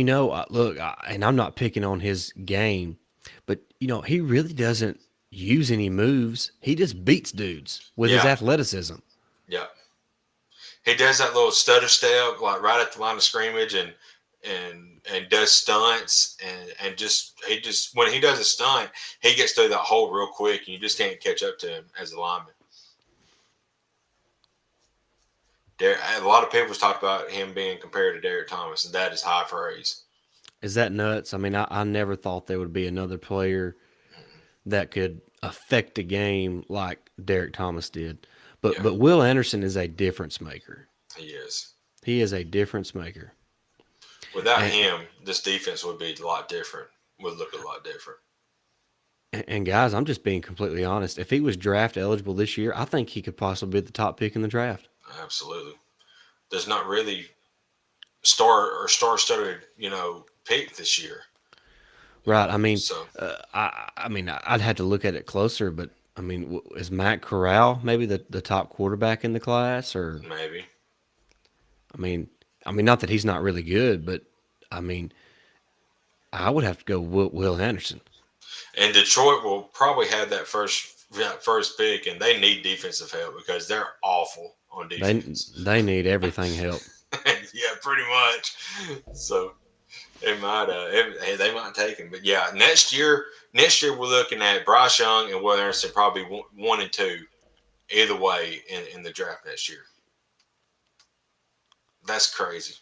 look, and I'm not picking on his game, but he really doesn't use any moves. He just beats dudes with his Yeah, athleticism. yeah. He does that little stutter step, like right at the line of scrimmage, and does stunts, and just he just when he does a stunt, he gets through that hole real quick, and you just can't catch up to him as a lineman. A lot of people talk about him being compared to Derek Thomas, and that is high praise. Is that nuts? I mean, I never thought there would be another player that could affect a game like Derek Thomas did. But Yeah, but Will Anderson is a difference maker. he is. He is a difference maker. Without And, him, this defense would be a lot different. Would look a lot different. and guys, I'm just being completely honest. If he was draft eligible this year, I think he could possibly be the top pick in the draft. Absolutely. There's not really star-studded, pick this year. Right. I mean, So I'd have to look at it closer, but I mean, is Matt Corral maybe the top quarterback in the class, or maybe. I mean, not that he's not really good, but I mean, I would have to go Will Anderson. And Detroit will probably have that first pick, and they need defensive help because they're awful on They defense. they need everything help. Yeah, pretty much. So they might take him, but yeah, next year we're looking at Bryce Young and Will Anderson probably one and two either way in the draft next year. That's crazy.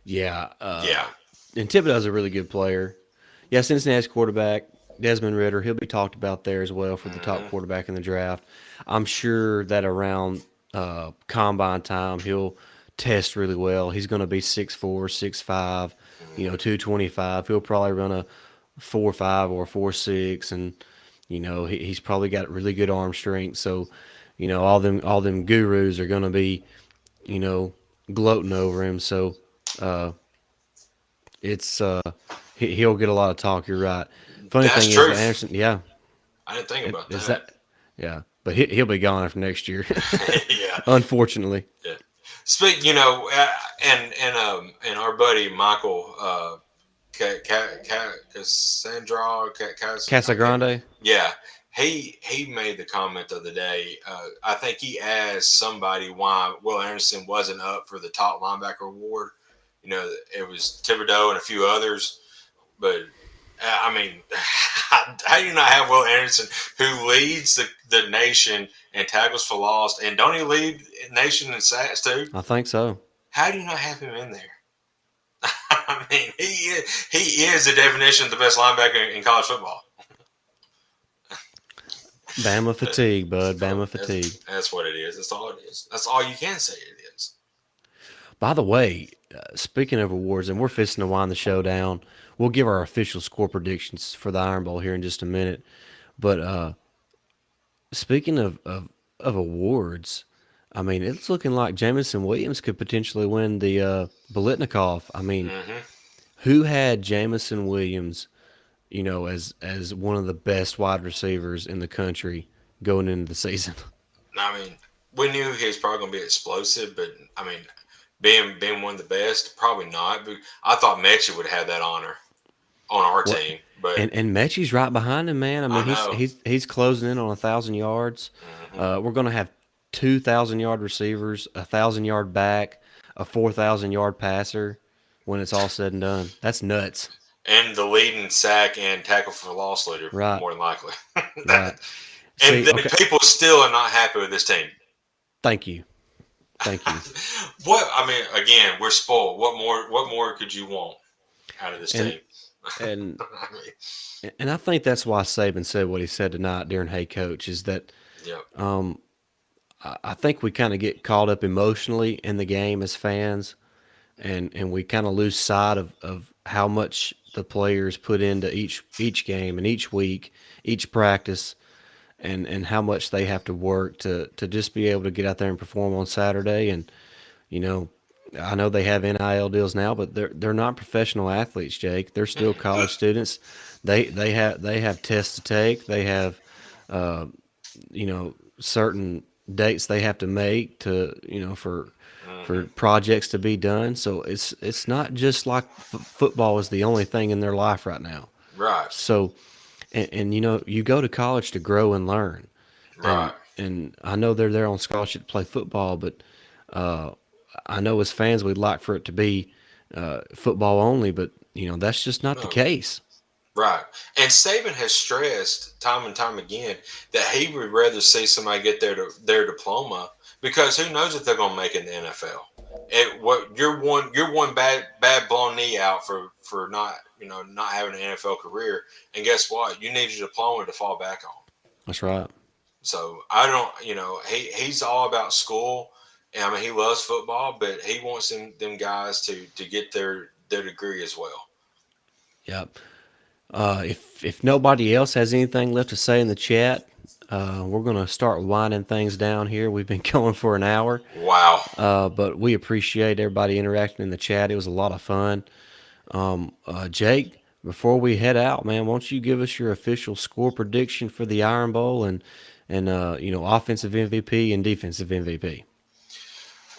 Yeah. Yeah. And Thibodeau's a really good player. Yeah, Cincinnati's quarterback, Desmond Ritter, he'll be talked about there as well for the top Hmm. quarterback in the draft. I'm sure that around combine time, he'll test really well. He's going to be 6'4", 6'5", Hmm. 225. He'll probably run a 4.5 or a 4.6, and he's probably got really good arm strength. So, all them gurus are going to be you know gloating over him. So uh, it's he'll get a lot of talk. You're right. Funny That's thing is true. that Anderson, yeah, I didn't think and about is that. that yeah, but he'll be gone after next year, Yeah. unfortunately. Yeah. Speak, and our buddy Michael Cassandra, Casa Grande. yeah, he made the comment the other day. I think he asked somebody why Will Anderson wasn't up for the top linebacker award. It was Thibodeau and a few others, but I mean, how do you not have Will Anderson, who leads the nation in tackles for loss, and don't he lead nation in sacks too? I think so. How do you not have him in there? I mean, he is the definition of the best linebacker in college football. Bama fatigue, bud. Bama That's, fatigue. that's what it is. That's all it is. That's all you can say it is. By the way, speaking of awards, and we're fixing to wind the show down, we'll give our official score predictions for the Iron Bowl here in just a minute. But speaking of awards, I mean, it's looking like Jamison Williams could potentially win the Bolitnikov. I mean, who had Jamison Williams, as one of the best wide receivers in the country going into the season? I mean, we knew he was probably going to be explosive, but I mean, being one of the best, probably not. But I thought Mechie would have that honor on our Well, team. But and Mechie's right behind him, man. I mean, I know. he's closing in on 1,000 yards. We're going to have 2,000-yard receivers, 1,000-yard back, a 4,000-yard passer when it's all said and done. That's nuts. And the leading sack and tackle for loss leader, Right. more than likely. Right. And See, okay. people still are not happy with this team. Thank you. What I mean, again, we're spoiled. What more could you want out of this team? And I mean, and I think that's why Saban said what he said tonight during Hey Coach is that yep. I think we kind of get caught up emotionally in the game as fans, and we kind of lose sight of how much the players put into each game and each week, each practice, and how much they have to work to just be able to get out there and perform on Saturday. And I know they have NIL deals now, but they're not professional athletes, Jake. They're still college students. They have tests to take. They have certain dates they have to make to for projects to be done. So it's not just like football is the only thing in their life right now. Right. So and you go to college to grow and learn. Right. And I know they're there on scholarship to play football, but I know as fans we'd like for it to be football only, but that's just not the case. Right. And Saban has stressed time and time again that he would rather see somebody get their diploma, because who knows if they're going to make it in the NFL. You're one bad blown knee out for not having an NFL career, and guess what? You need your diploma to fall back on. That's right. So I don't, he's all about school. And I mean, he loves football, but he wants them guys to get their degree as well. Yep. If nobody else has anything left to say in the chat, we're going to start winding things down here. We've been going for an hour. Wow. But we appreciate everybody interacting in the chat. It was a lot of fun. Jake, before we head out, man, why don't you give us your official score prediction for the Iron Bowl and offensive MVP and defensive MVP?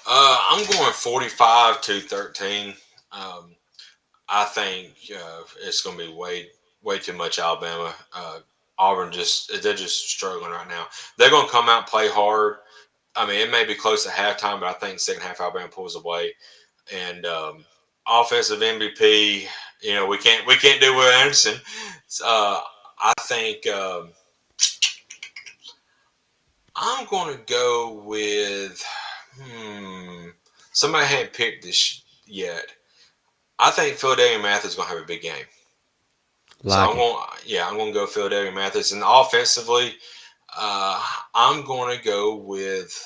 I'm going 45-13. I think it's going to be way too much Alabama. Auburn they're just struggling right now. They're going to come out and play hard. I mean, it may be close to halftime, but I think second half Alabama pulls away. And offensive MVP, we can't do Will Anderson. I think I'm going to go with somebody hadn't picked this yet. I think Philadelphia Mathis is going to have a big game. I'm going to go Philadelphia Mathis. And offensively, I'm going to go with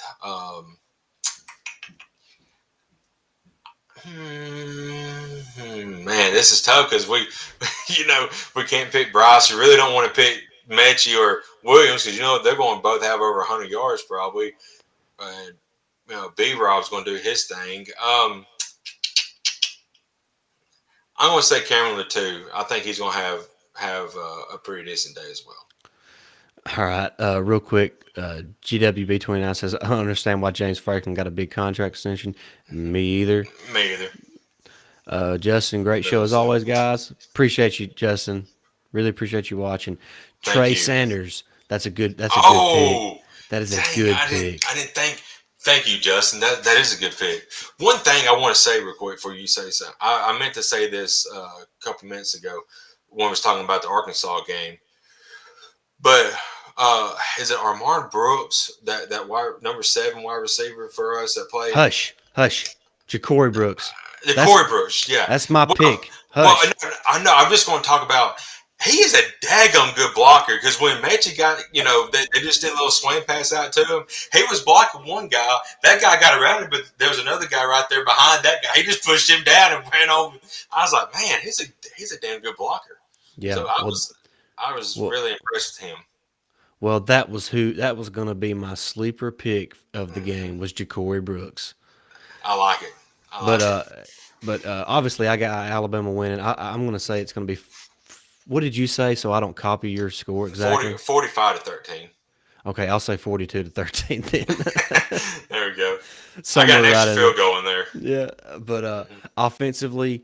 man, this is tough because we can't pick Bryce. We really don't want to pick Mechie or Williams because they're going to both have over 100 yards probably. And B-Rob's going to do his thing. I'm going to say Cameron Latou. I think he's going to have a pretty decent day as well. All right. Real quick, GWB29 says, I don't understand why James Franklin got a big contract extension. Me either. Me either. Justin, great show as always, guys. Appreciate you, Justin. Really appreciate you watching. Thank Trey you. Sanders, That's a good pick. Oh, That is a dang! good I pick. didn't think. Thank you, Justin. That is a good pick. One thing I want to say real quick before you say something. I meant to say this a couple minutes ago when I was talking about the Arkansas game. But is it Armand Brooks that number 7 wide receiver for us that played? Hush. Ja'Cory Brooks. The That's Corey Brooks, yeah. that's my Well, pick. well, Hush. I know. I'm just going to talk about. He is a daggum good blocker because when Mechie got, they just did a little swing pass out to him. He was blocking one guy. That guy got around him, but there was another guy right there behind that guy. He just pushed him down and ran over. I was like, man, he's a damn good blocker. Yeah. So I was Well, really impressed with him. well, that was going to be my sleeper pick of the game was Ja'Cory Brooks. I like it. But obviously I got Alabama winning. I'm going to say it's going to be. What did you say? So I don't copy your score exactly. 45-13. Okay, I'll say 42-13 then. There we go. I Somewhere got an right extra in field goal in there. there. Yeah, but offensively,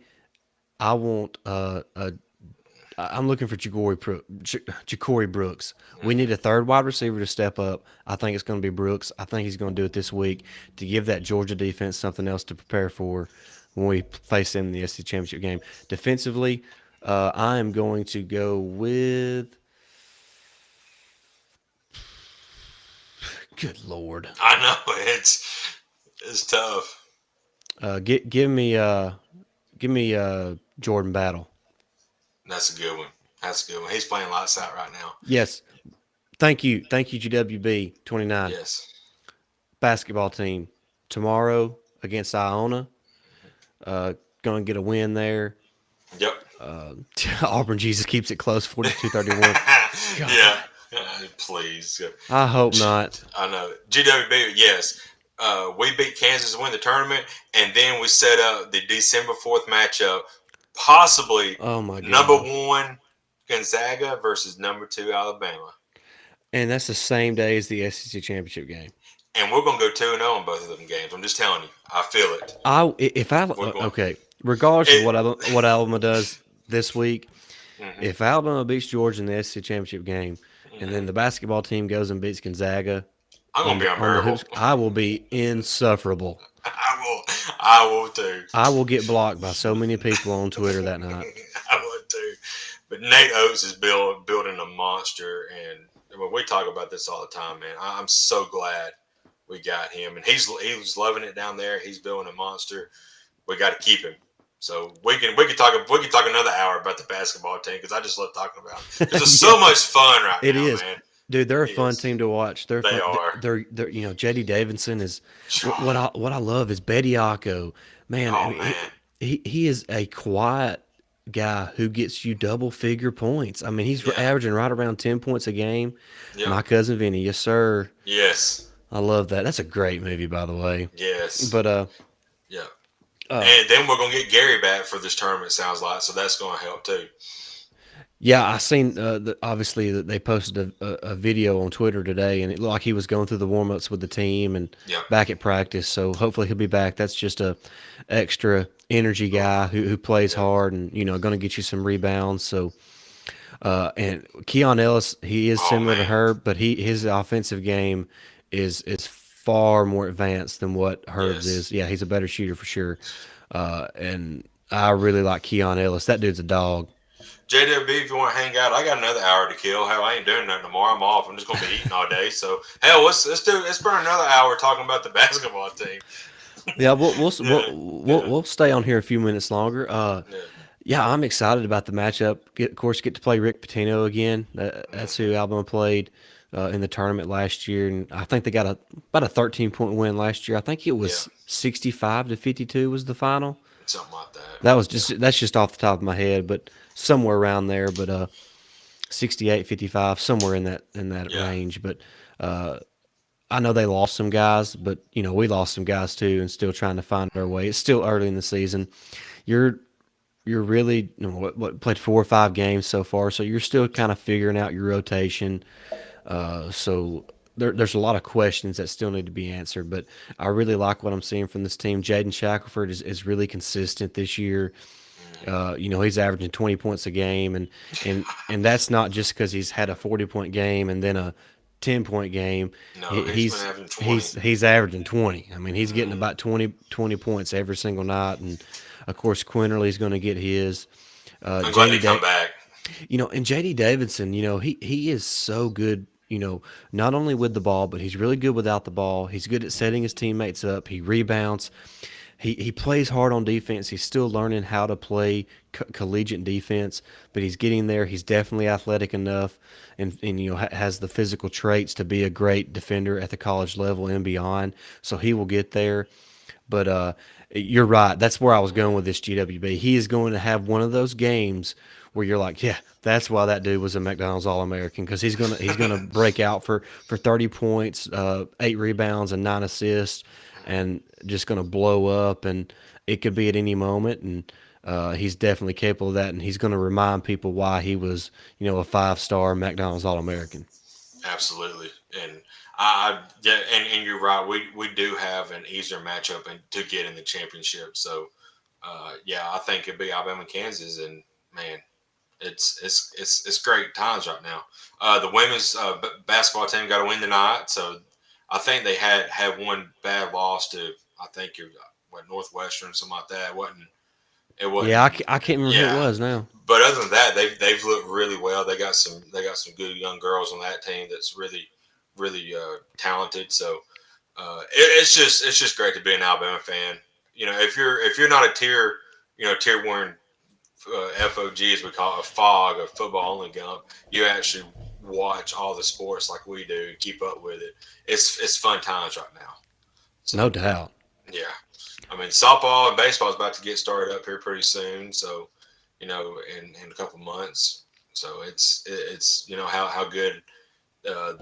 I want I'm looking for Ja'Cory Brooks. We need a third wide receiver to step up. I think it's going to be Brooks. I think he's going to do it this week to give that Georgia defense something else to prepare for when we face them in the SEC championship game. Defensively, I am going to go with. Good Lord. I know it's tough. Give me Jordan Battle. That's a good one. He's playing lights out right now. Yes. Thank you, GWB 29 Yes. basketball team tomorrow against Iona. Going to get a win there. Yep. Auburn Jesus keeps it close, 42-31. Yeah. Please. I hope not. I know. GWB, yes. We beat Kansas to win the tournament, and then we set up the December 4th matchup, possibly Oh my God. number 1 Gonzaga versus number 2 Alabama. And that's the same day as the SEC championship game. And we're going to go 2-0 in both of them games. I'm just telling you. I feel it. Okay, regardless of what Alabama does this week, if Alabama beats Georgia in the SEC championship game, and then the basketball team goes and beats Gonzaga, I'm going to be unbearable. I will be insufferable. I will too. I will get blocked by so many people on Twitter that night. I would too. But Nate Oates is building a monster, and we talk about this all the time, man. I'm so glad we got him, and he was loving it down there. He's building a monster. We got to keep him. So we can talk another hour about the basketball team because I just love talking about it. Because it's so much fun right It now, is. man. Dude, they're a fun team to watch. They are. They're J.D. Davidson is what I love is Bediako. Man, I mean, man. He is a quiet guy who gets you double figure points. I mean, he's averaging right around 10 points a game. Yep. My cousin Vinny, yes sir. Yes. I love that. That's a great movie, by the way. Yes. But yeah. And then we're gonna get Gary back for this tournament. Sounds like so that's gonna help too. yeah, I seen obviously that they posted a video on Twitter today, and it looked like he was going through the warm ups with the team and back at practice. So hopefully he'll be back. That's just a extra energy guy who plays hard and going to get you some rebounds. So and Keon Ellis, he is similar to Herb, but his offensive game is far more advanced than what Herb's is. Yeah, he's a better shooter for sure. And I really like Keon Ellis. That dude's a dog. JWB, if you want to hang out, I got another hour to kill. Hell, I ain't doing nothing tomorrow. I'm off. I'm just gonna be eating all day. So hell, let's burn another hour talking about the basketball team. Yeah, we'll stay on here a few minutes longer. Yeah, I'm excited about the matchup. Of course, get to play Rick Pitino again. That's who Alabama played in the tournament last year, and I think they got about a 13-point win last year. I think it was 65-52 was the final. Something like that. That's just off the top of my head, but somewhere around there. But 68-55, somewhere in that range. But I know they lost some guys, but we lost some guys too, and still trying to find our way. It's still early in the season. You're really played 4 or 5 games so far, so you're still kind of figuring out your rotation. So there's a lot of questions that still need to be answered, but I really like what I'm seeing from this team. Jaden Shackelford is really consistent this year. He's averaging 20 points a game, and that's not just because he's had a 40-point game and then a 10-point game. No, he's been having 20. He's averaging 20. I mean, he's getting Mm-hmm. about 20 points every single night, and of course Quinterly's going to get his. I'm glad they JD come back. and JD Davidson, he is so good, not only with the ball, but he's really good without the ball. He's good at setting his teammates up. He rebounds. He plays hard on defense. He's still learning how to play collegiate defense, but he's getting there. He's definitely athletic enough, and has the physical traits to be a great defender at the college level and beyond. So he will get there. But you're right. That's where I was going with this GWB. He is going to have one of those games where you're like, yeah, that's why that dude was a McDonald's All-American, because he's gonna break out for 30 points, 8 rebounds, and 9 assists, and just gonna blow up. And it could be at any moment. And he's definitely capable of that. And he's gonna remind people why he was, a 5-star McDonald's All-American. Absolutely, and yeah, and you're right. We do have an easier matchup and to get in the championship. So yeah, I think it'd be Alabama and Kansas, and man, it's great times right now. The women's basketball team got to win tonight, so I think they had one bad loss to, I think you're what, Northwestern, something like that. It wasn't. Yeah, I can't remember who it Yeah, was now. but other than that, they've looked really well. They got some good young girls on that team that's really talented. So it's just great to be an Alabama fan. If you're not a tier one FOG, as we call it, a fog, a football only gump, you actually watch all the sports like we do and keep up with it. It's fun times right now. So No doubt. yeah, I mean softball and baseball is about to get started up here pretty soon. So in a couple months. So it's how good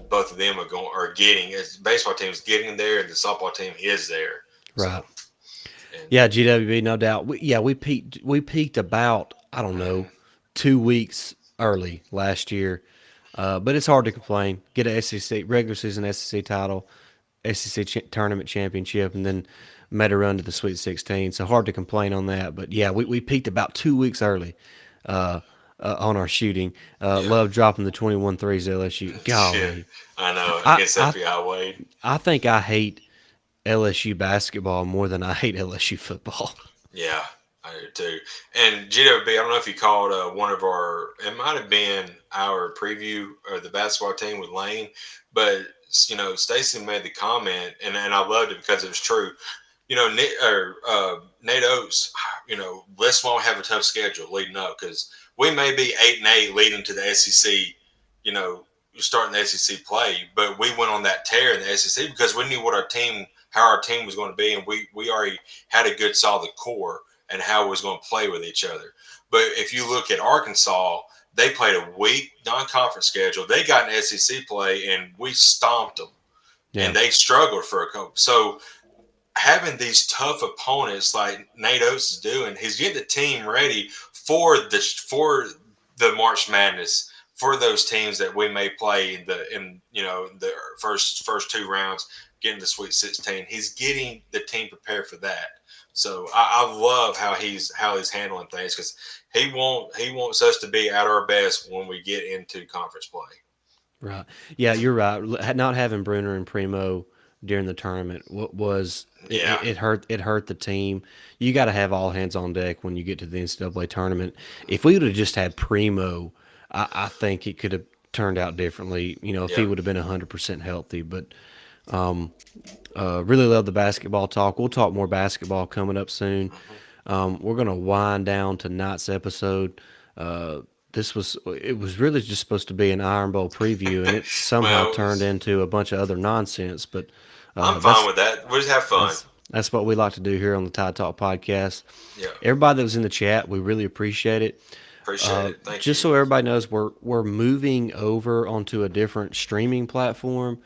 both of them are getting. As baseball team is getting there, and the softball team is there. Right. So and Yeah, GWB, no doubt. We peaked about, I don't know, 2 weeks early last year, but it's hard to complain. Get a SEC regular season SEC title, SEC tournament championship, and then made a run to the Sweet 16. So hard to complain on that. But yeah, we peaked about 2 weeks early on our shooting. yeah, Love dropping the 21 threes LSU. shit, Golly, I know I against I FBI Wade. I think I hate LSU basketball more than I hate LSU football. Yeah, I do too. And GWB, I don't know if you called one of our. It might have been our preview of the basketball team with Lane, but Stacey made the comment, and I loved it because it was true. Nate Oates, West won't have a tough schedule leading up because we may be 8-8 leading to the SEC, starting the SEC play, but we went on that tear in the SEC because we knew how our team was going to be, and we already had a good solid core and how it was going to play with each other. But if you look at Arkansas, they played a weak non-conference schedule. They got an SEC play, and we stomped them, Yeah, and they struggled for a couple. So having these tough opponents like Nate Oates is doing, he's getting the team ready for the March Madness, for those teams that we may play in the first 2 rounds, getting the Sweet 16. He's getting the team prepared for that. So I love how he's handling things because he wants us to be at our best when we get into conference play. right. Yeah, you're right. Not having Bruner and Primo during the tournament was Yeah, it hurt the team. You got to have all hands on deck when you get to the NCAA tournament. If we would have just had Primo, I think it could have turned out differently. If he yeah. would have been 100% healthy. But really love the basketball talk. We'll talk more basketball coming up soon. We're gonna wind down tonight's episode. It was really just supposed to be an Iron Bowl preview, and it somehow Well, turned into a bunch of other nonsense. But I'm fine that's with that. We just have fun. that's what we like to do here on the Tide Talk podcast. Yeah, Everybody that was in the chat, we really appreciate it. appreciate it. Thank Just you. so everybody knows, we're moving over onto a different streaming platform.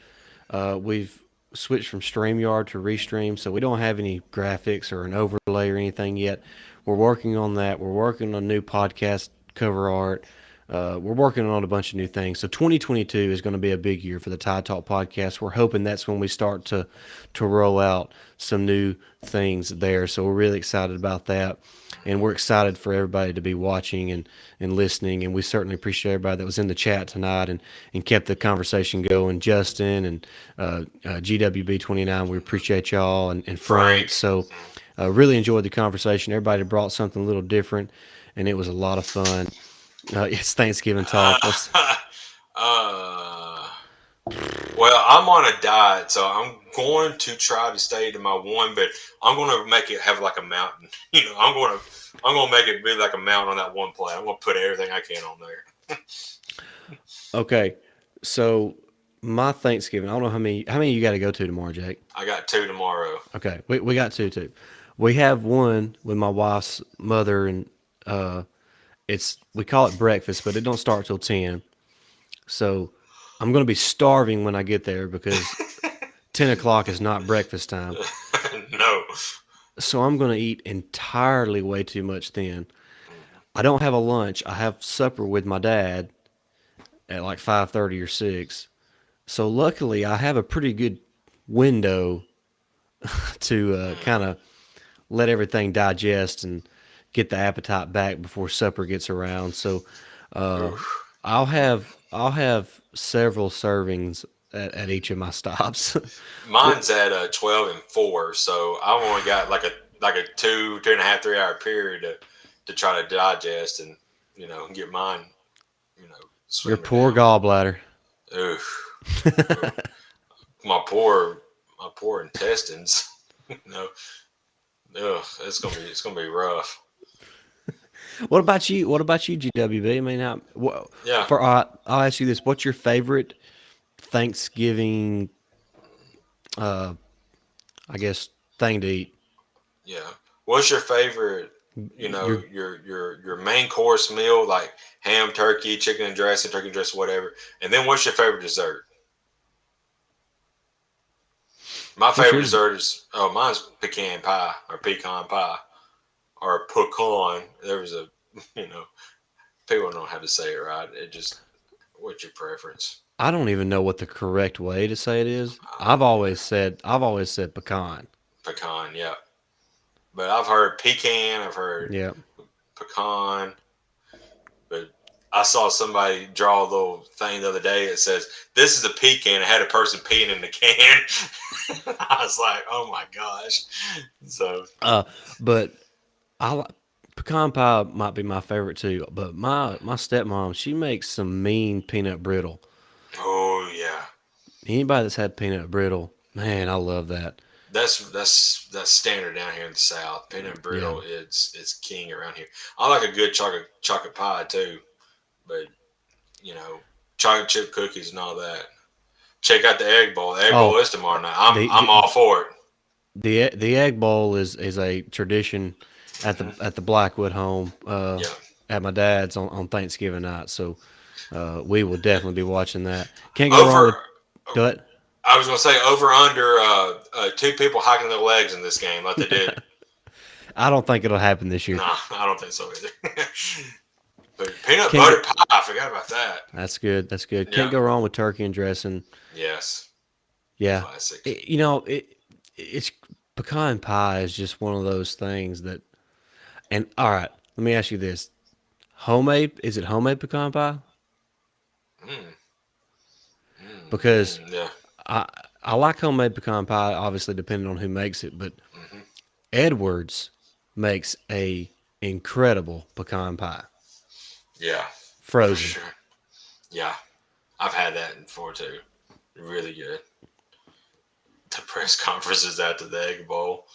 We've switched from StreamYard to Restream, so we don't have any graphics or an overlay or anything yet. We're working on that. We're working on new podcast cover art. we're working on a bunch of new things. So 2022 is going to be a big year for the Tide Talk podcast. We're hoping that's when we start to roll out some new things there. So we're really excited about that. And we're excited for everybody to be watching and listening. And we certainly appreciate everybody that was in the chat tonight and kept the conversation going. Justin and GWB29, we appreciate y'all, and Frank. So really enjoyed the conversation. Everybody brought something a little different, and it was a lot of fun. It's Thanksgiving talk. Let's. Uh, well, I'm on a diet, so I'm going to try to stay to my one, but I'm going to make it have like a mountain. I'm going to make it be like a mountain on that one plate. I'm going to put everything I can on there. Okay, so my Thanksgiving. I don't know how many you got to go to tomorrow, Jake. I got 2 tomorrow. Okay, we got two too. We have one with my wife's mother, and we call it breakfast, but it don't start till 10. So I'm going to be starving when I get there because 10 o'clock is not breakfast time. No. So I'm going to eat entirely way too much then. I don't have a lunch. I have supper with my dad at like 5:30 or 6. So luckily I have a pretty good window to kind of let everything digest and get the appetite back before supper gets around. So I'll have several servings at each of my stops. Mine's at 12 and 4, so I've only got like a 2.5, 3 hour period to try to digest and get mine. Your Swim poor down. gallbladder. Oof. my poor intestines. It's gonna be rough. What about you? What about you, GWB? I mean, Yeah. I'll ask you this: what's your favorite Thanksgiving, I guess, thing to eat? Yeah. What's your favorite? Your Your main course meal, like ham, turkey, chicken and turkey and dressing, whatever. And then what's your favorite dessert? My what's favorite yours? dessert is mine's pecan pie or pecan. There was a people don't know how to say it right. It just what's your preference? I don't even know what the correct way to say it is. I've always said pecan. Pecan, yeah. But I've heard pecan, I've heard Yeah. pecan, but I saw somebody draw a little thing the other day that says, "This is a pecan." It had a person peeing in the can. I was like, "Oh my gosh!" So, But pecan pie might be my favorite too. But my stepmom, she makes some mean peanut brittle. oh yeah, Anybody that's had peanut brittle, man, I love that. that's standard down here in the South. Peanut Yeah. brittle, it's king around here. I like a good chocolate pie too, but you know, chocolate chip cookies and all that. Check out the egg bowl. The egg bowl Oh, is tomorrow night. I'm the I'm the all for it. the egg bowl is a tradition at the Blackwood home Yeah. at my dad's on Thanksgiving night. So we will definitely be watching that. Can't go wrong with Over, what? I was gonna say over under 2 people hiking their legs in this game, like they did. I don't think it'll happen this year. Nah, I don't think so either. But peanut Can't butter go, pie, I forgot about that. that's good. That's good. Can't Yeah. go wrong with turkey and dressing. Yes. Yeah, Classic. it's pecan pie is just one of those things that. And all right, let me ask you this: homemade? Is it homemade pecan pie? Mm, Because yeah. I I like homemade pecan pie, obviously depending on who makes it, but Hmm. Edwards makes a incredible pecan pie, Yeah. For frozen. sure. Yeah. I've had that before too. Really good. The press conferences after the Egg Bowl.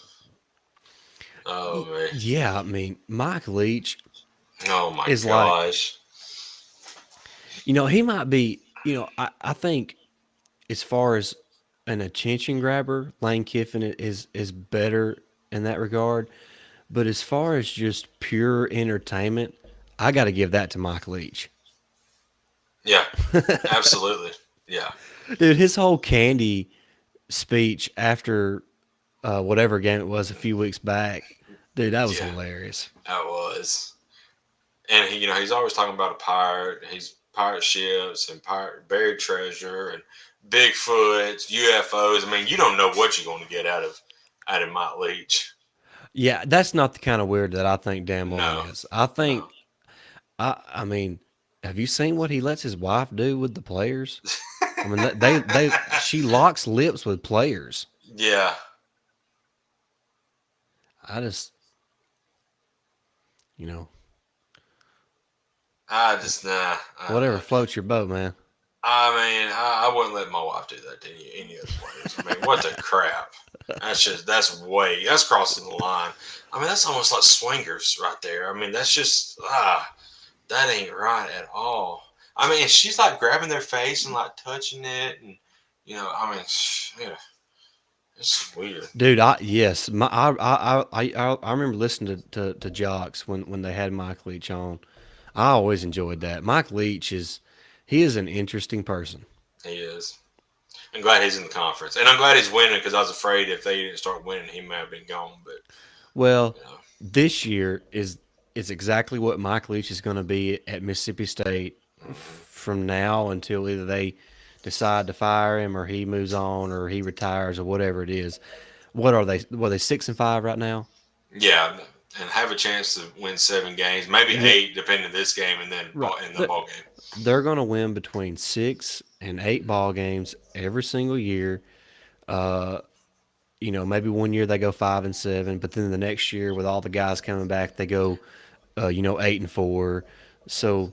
Oh man. Yeah, I mean, Mike Leach Oh my is like, gosh. he might be, I think as far as an attention grabber, Lane Kiffin is better in that regard. But as far as just pure entertainment, I got to give that to Mike Leach. Yeah. Absolutely. Yeah. Dude, his whole candy speech after whatever game it was a few weeks back, dude, that was Yeah. hilarious. That was. And he's always talking about a pirate. He's pirate ships and pirate buried treasure and Bigfoots, UFOs. I mean, you don't know what you're going to get out of Mike Leach. Yeah, that's not the kind of weird that I think Dan Mullen No, is. I no. think I mean, have you seen what he lets his wife do with the players? I mean, she locks lips with players. Yeah, I just, you know, I just nah. whatever floats your boat, man. I mean, I wouldn't let my wife do that to any other players. I mean, what the crap? That's crossing the line. I mean, that's almost like swingers right there. I mean, that's just that ain't right at all. I mean, she's like grabbing their face and like touching it, and I mean, yeah, it's weird. Dude, yes, I remember listening to Jocks when they had Mike Leach on. I always enjoyed that. Mike Leach he is an interesting person. He is. I'm glad he's in the conference, and I'm glad he's winning because I was afraid if they didn't start winning, he might have been gone. But Well, you know, this year is exactly what Mike Leach is going to be at Mississippi State from now until either they decide to fire him or he moves on or he retires or whatever it is. What are they? Were they 6-5 right now? yeah, and have a chance to win 7 games, maybe Yeah, 8, depending on this game, and then right. in the ball game. They're going to win between 6 and 8 ball games every single year. Uh, maybe one year they go 5-7, but then the next year with all the guys coming back, they go, 8-4. So,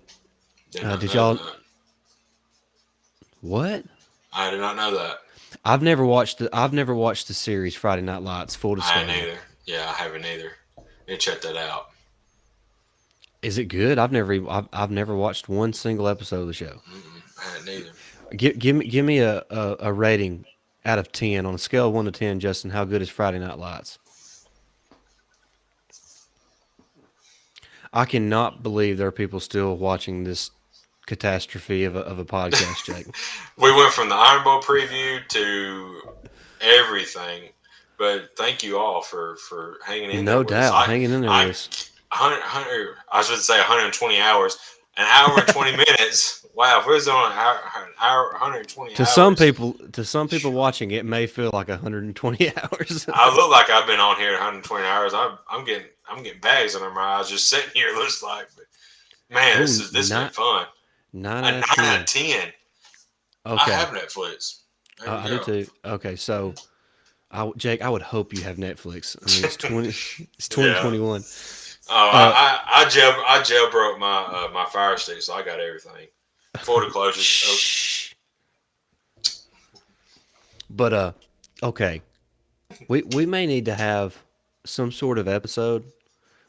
Did not did know y'all that. what? I did not know that. I've never watched the series Friday Night Lights. Full I hadn't disclosure. either. Yeah, I haven't either. Need to check that out. Is it good? I've never watched one single episode of the show. I hadn't either. Give me a rating out of 10 on a scale of 1 to 10. Justin, how good is Friday Night Lights? I cannot believe there are people still watching this catastrophe of a podcast, Jake. We went from the Iron Bowl preview to everything, but thank you all for hanging in there No with us. doubt, hanging in there with us. 100, I should say 120 hours, an hour and 20 minutes. Wow, if it was on an hour 120 To hours. some people watching, it may feel like 120 hours. I look like I've been on here 120 hours. I'm getting bags under my eyes just sitting here. Looks like, but man, this has been fun. 9 A out 9 of 10. out of 10. I Okay, have Netflix. There I you do go. too. Okay, so Jake, I would hope you have Netflix. I mean, it's Yeah. 2021. Oh, I jailbroke my my Fire Stick, so I got everything. Full disclosure. Shh. But okay, we may need to have some sort of episode.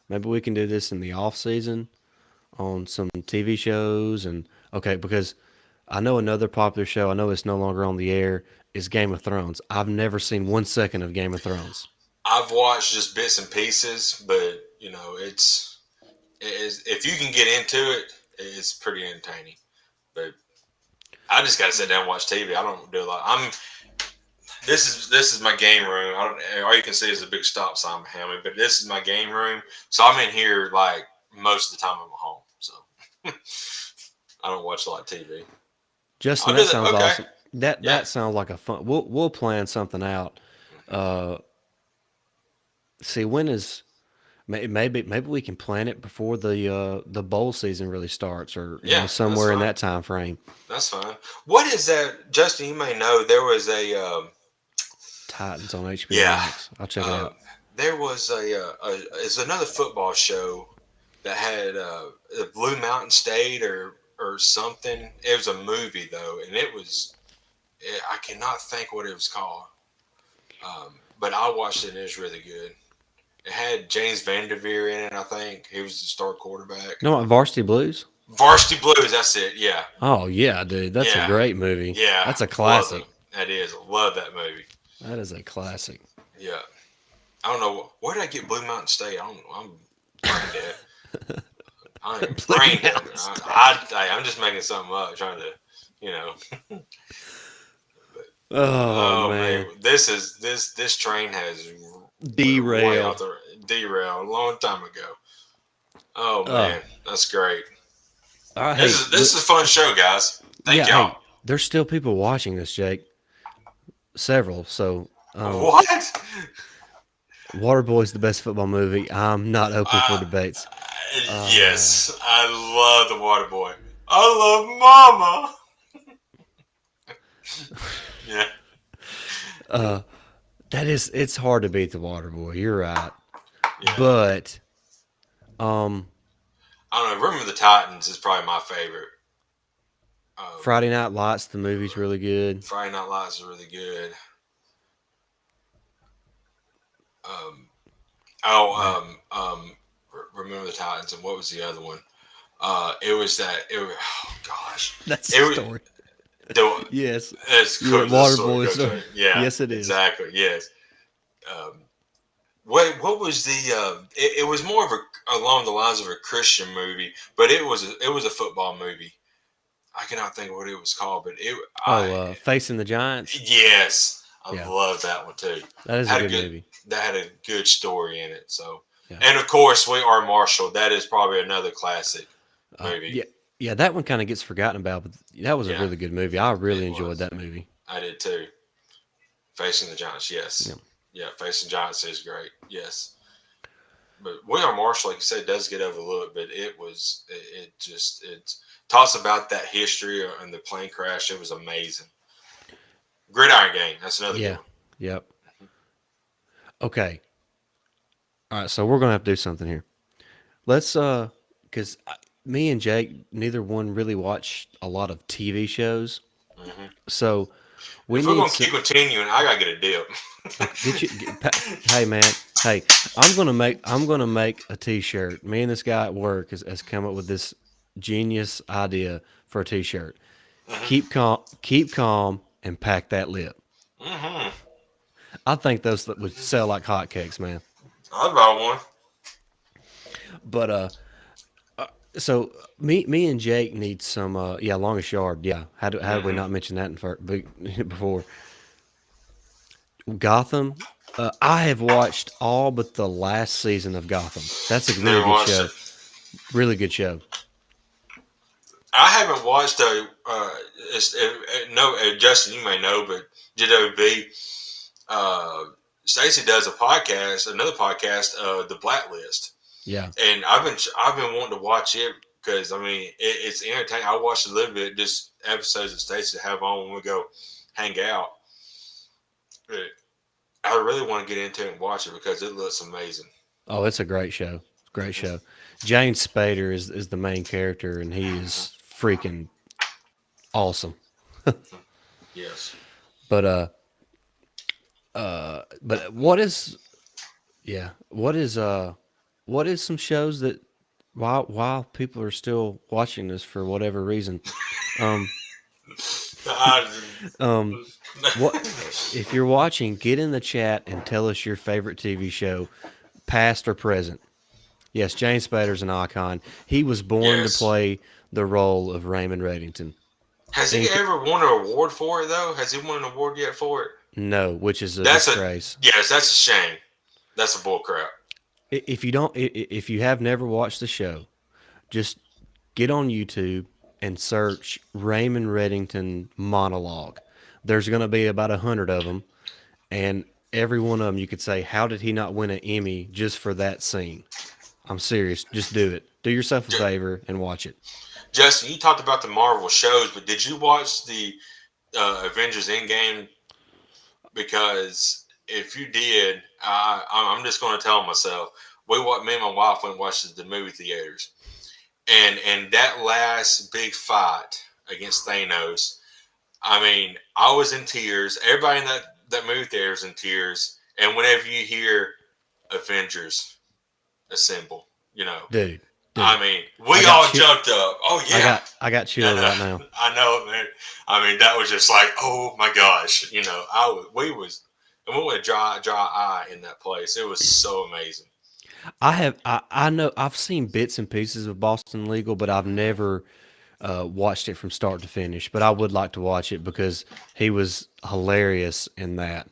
Maybe we can do this in the off season on some TV shows and okay, because I know another popular show. I know it's no longer on the air. Is Game of Thrones. I've never seen 1 second of Game of Thrones. I've watched just bits and pieces, but if you can get into it, it's pretty entertaining. But I just got to sit down and watch TV. I don't do a lot. This is my game room. All you can see is a big stop sign behind me, but this is my game room. So I'm in here like most of the time I'm at home. So I don't watch a lot of TV. Justin, I'll that do that. sounds Okay. awesome. That Yeah. sounds like a fun. We'll plan something out. See when is maybe we can plan it before the bowl season really starts, or Yeah, that's somewhere in fine. that time frame. That's fine. What is that, Justin? You may know there was a Titans on HBO yeah. Max. I'll check it out. There was it's another football show that had the Blue Mountain State or something. It was a movie though, and I cannot think what it was called. But I watched it and it was really good. It had James Vanderveer in it, I think. He was the star quarterback. No, Varsity Blues. Varsity Blues, that's it. Yeah. Oh yeah, dude, that's a Yeah. great movie. Yeah. That's a Love classic. it. That is. I love that movie. That is a classic. Yeah. I don't know. Where did I get Blue Mountain State? I don't know. I'm brain dead. I am Blue brain dead. Mountain State. I'm just making something up, trying to, Oh, man. This train has Derailed. derailed a long time ago. Oh Uh, man, that's great. all right, This hey, is this is a fun show, guys. Thank yeah, y'all. hey, there's still people watching this, Jake. Several. So, What? Waterboy's the best football movie. I'm not open for Uh, debates. yes, I love the Water Boy. I love Mama. Yeah, It's hard to beat the Waterboy. You're right, yeah. but um, I don't know. Remember the Titans is probably my favorite. Friday Night Lights, the movie's really good. Friday Night Lights is really good. Um, Man, remember the Titans, and what was the other one? It was that. Oh gosh, that's it the was story. the. Yes, It's yeah, cool. The story Waterboy goes story. right. Yeah, Yes, it is. exactly. Yes. Um, what was the? It was more of along the lines of a Christian movie, but it was a football movie. I cannot think of what it was called, but Oh, Facing the Giants. yes, I Yeah, love that one too. that is a Had a good good movie. that had a good story in it. So, Yeah, and of course, We Are Marshall. That is probably another classic movie. yeah, yeah. That one kind of gets forgotten about, but that was a Yeah, really good movie. I really it enjoyed was. that movie. I did too. Facing the Giants, Yeah. yes. Yeah, Facing Giants is great. Yes. But William Marshall, like you said, does get overlooked, but it talks about that history and the plane crash. It was amazing. Gridiron Gang, that's another good Yeah. one. Yep. Okay. All right. So we're gonna have to do something here. Let's because me and Jake, neither one really watch a lot of TV shows. Hmm. So we If we're need gonna some. keep continuing, I gotta get a dip. Okay, hey man, hey, I'm gonna make a T-shirt. Me and this guy at work has come up with this genius idea for a T-shirt. Keep calm, and pack that lip. Hmm. I think those that would sell like hotcakes, man. I'd buy one. But so me and Jake need some. Yeah, longest yard. Yeah, how did we Hmm. not mention that before? Gotham. I have watched all but the last season of Gotham. That's a really Never good watched it. show. Really good show. I haven't watched a. No, Justin, you may know, but JWB, Stacey does a podcast, another podcast, The Blacklist, Yeah. and I've been wanting to watch it because I mean it's entertaining. I watched a little bit, just episodes that Stacey have on when we go hang out. But I really want to get into it and watch it because it looks amazing. Oh, it's a great show. Great show. James Spader is the main character, and he is freaking awesome. Yes. But but what is yeah? What is some shows that while people are still watching this for whatever reason, um I, um what if you're watching? Get in the chat and tell us your favorite TV show, past or present. Yes, James Spader's an icon. He was born to yes. play the role of Raymond Reddington. Has he Inc- ever won an award for it though? Has he won an award yet for it? no, which is a That's a disgrace. yes. That's a shame. That's a bull crap. If you don't, if you have never watched the show, just get on YouTube and search Raymond Reddington monologue. There's going to be about 100 of them, and every one of them you could say, "How did he not win an Emmy just for that scene?" I'm serious. Just do it. Do yourself a Ju- favor and watch it. Justin, you talked about the Marvel shows, but did you watch the Avengers Endgame? Because if you did, I'm just going to tell myself me and my wife went and watched the movie theaters, and that last big fight against Thanos. I mean, I was in tears. Everybody in that movie theater was in tears. And whenever you hear Avengers Assemble, you know, Dude, I dude, mean, I we got all chi- jumped up. Oh yeah, I got I chills right know, now. I know, man. I mean, that was just like, oh my gosh, you know, and we went dry eye in that place. It was so amazing. I know I've seen bits and pieces of Boston Legal, but I've never watched it from start to finish. But I would like to watch it because he was hilarious in that.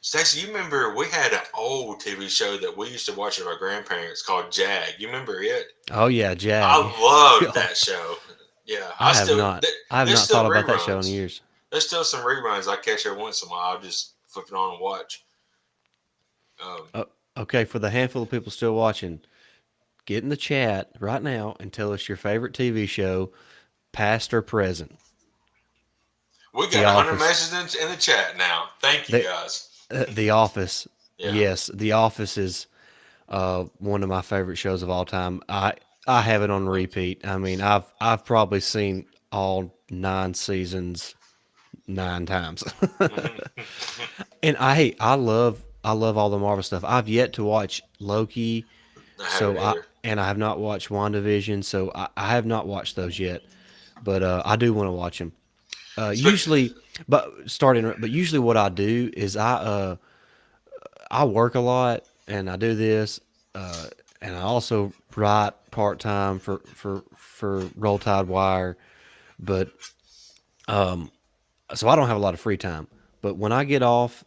Stacey, you remember we had an old TV show that we used to watch with our grandparents called Jag. You remember it? Oh yeah, I Jag. loved that show. Yeah, I have not. I have there's not still thought about that show in reruns. years. There's still some reruns I catch every once in a while. I'll just flip it on and watch. Um, Okay, for the handful of people still watching, get in the chat right now and tell us your favorite TV show, past or present. we The got 100 Office. messages in the chat now. Thank you The guys. The Office. Yeah. Yes, The Office is one of my favorite shows of all time. I have it on repeat. I mean, I've probably seen all 9 seasons 9 times. And I love all the Marvel stuff. I've yet to watch Loki, I haven't either. I have not watched WandaVision, so I have not watched those yet. But I do want to watch them. Speak- But usually what I do is I work a lot and I do this, and I also write part time for Roll Tide Wire, but so I don't have a lot of free time. But when I get off,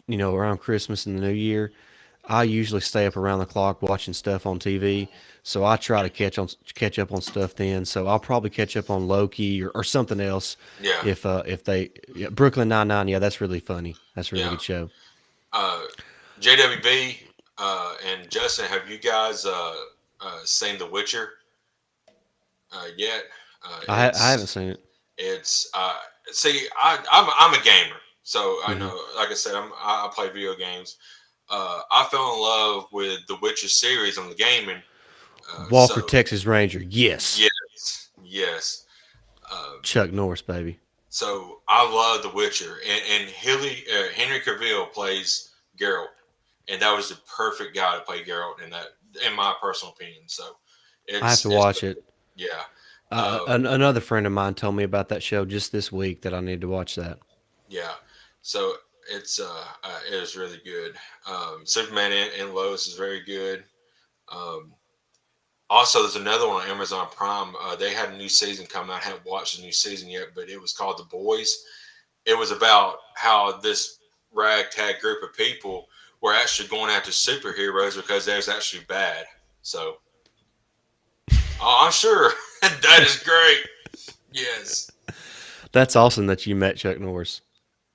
around Christmas and the New Year, I usually stay up around the clock watching stuff on TV. So I try to catch up on stuff then. So I'll probably catch up on Loki or something else. yeah. If they Brooklyn 99, yeah, that's really funny. That's a really Yeah. good show. Uh, JWB and Justin, have you guys seen The Witcher yet? I haven't seen it. It's see, I'm a gamer, so I Mhm. know. Like I said, I play video games. I fell in love with the Witcher series on the gaming. Walker, So Texas Ranger, yes. yes. Uh, Chuck Norris, baby. so I love The Witcher, and Henry Cavill plays Geralt, and that was the perfect guy to play Geralt in that, in my personal opinion. So I have to it's watch it. yeah. Um, Another friend of mine told me about that show just this week that I need to watch that. Yeah, so it is really good. Superman and Lois is very good. Um, Also, there's another one on Amazon Prime. They had a new season coming out. I haven't watched the new season yet, but it was called The Boys. It was about how this ragtag group of people were actually going after superheroes because there's actually bad. So, I'm sure that is great. Yes, That's awesome that you met Chuck Norris.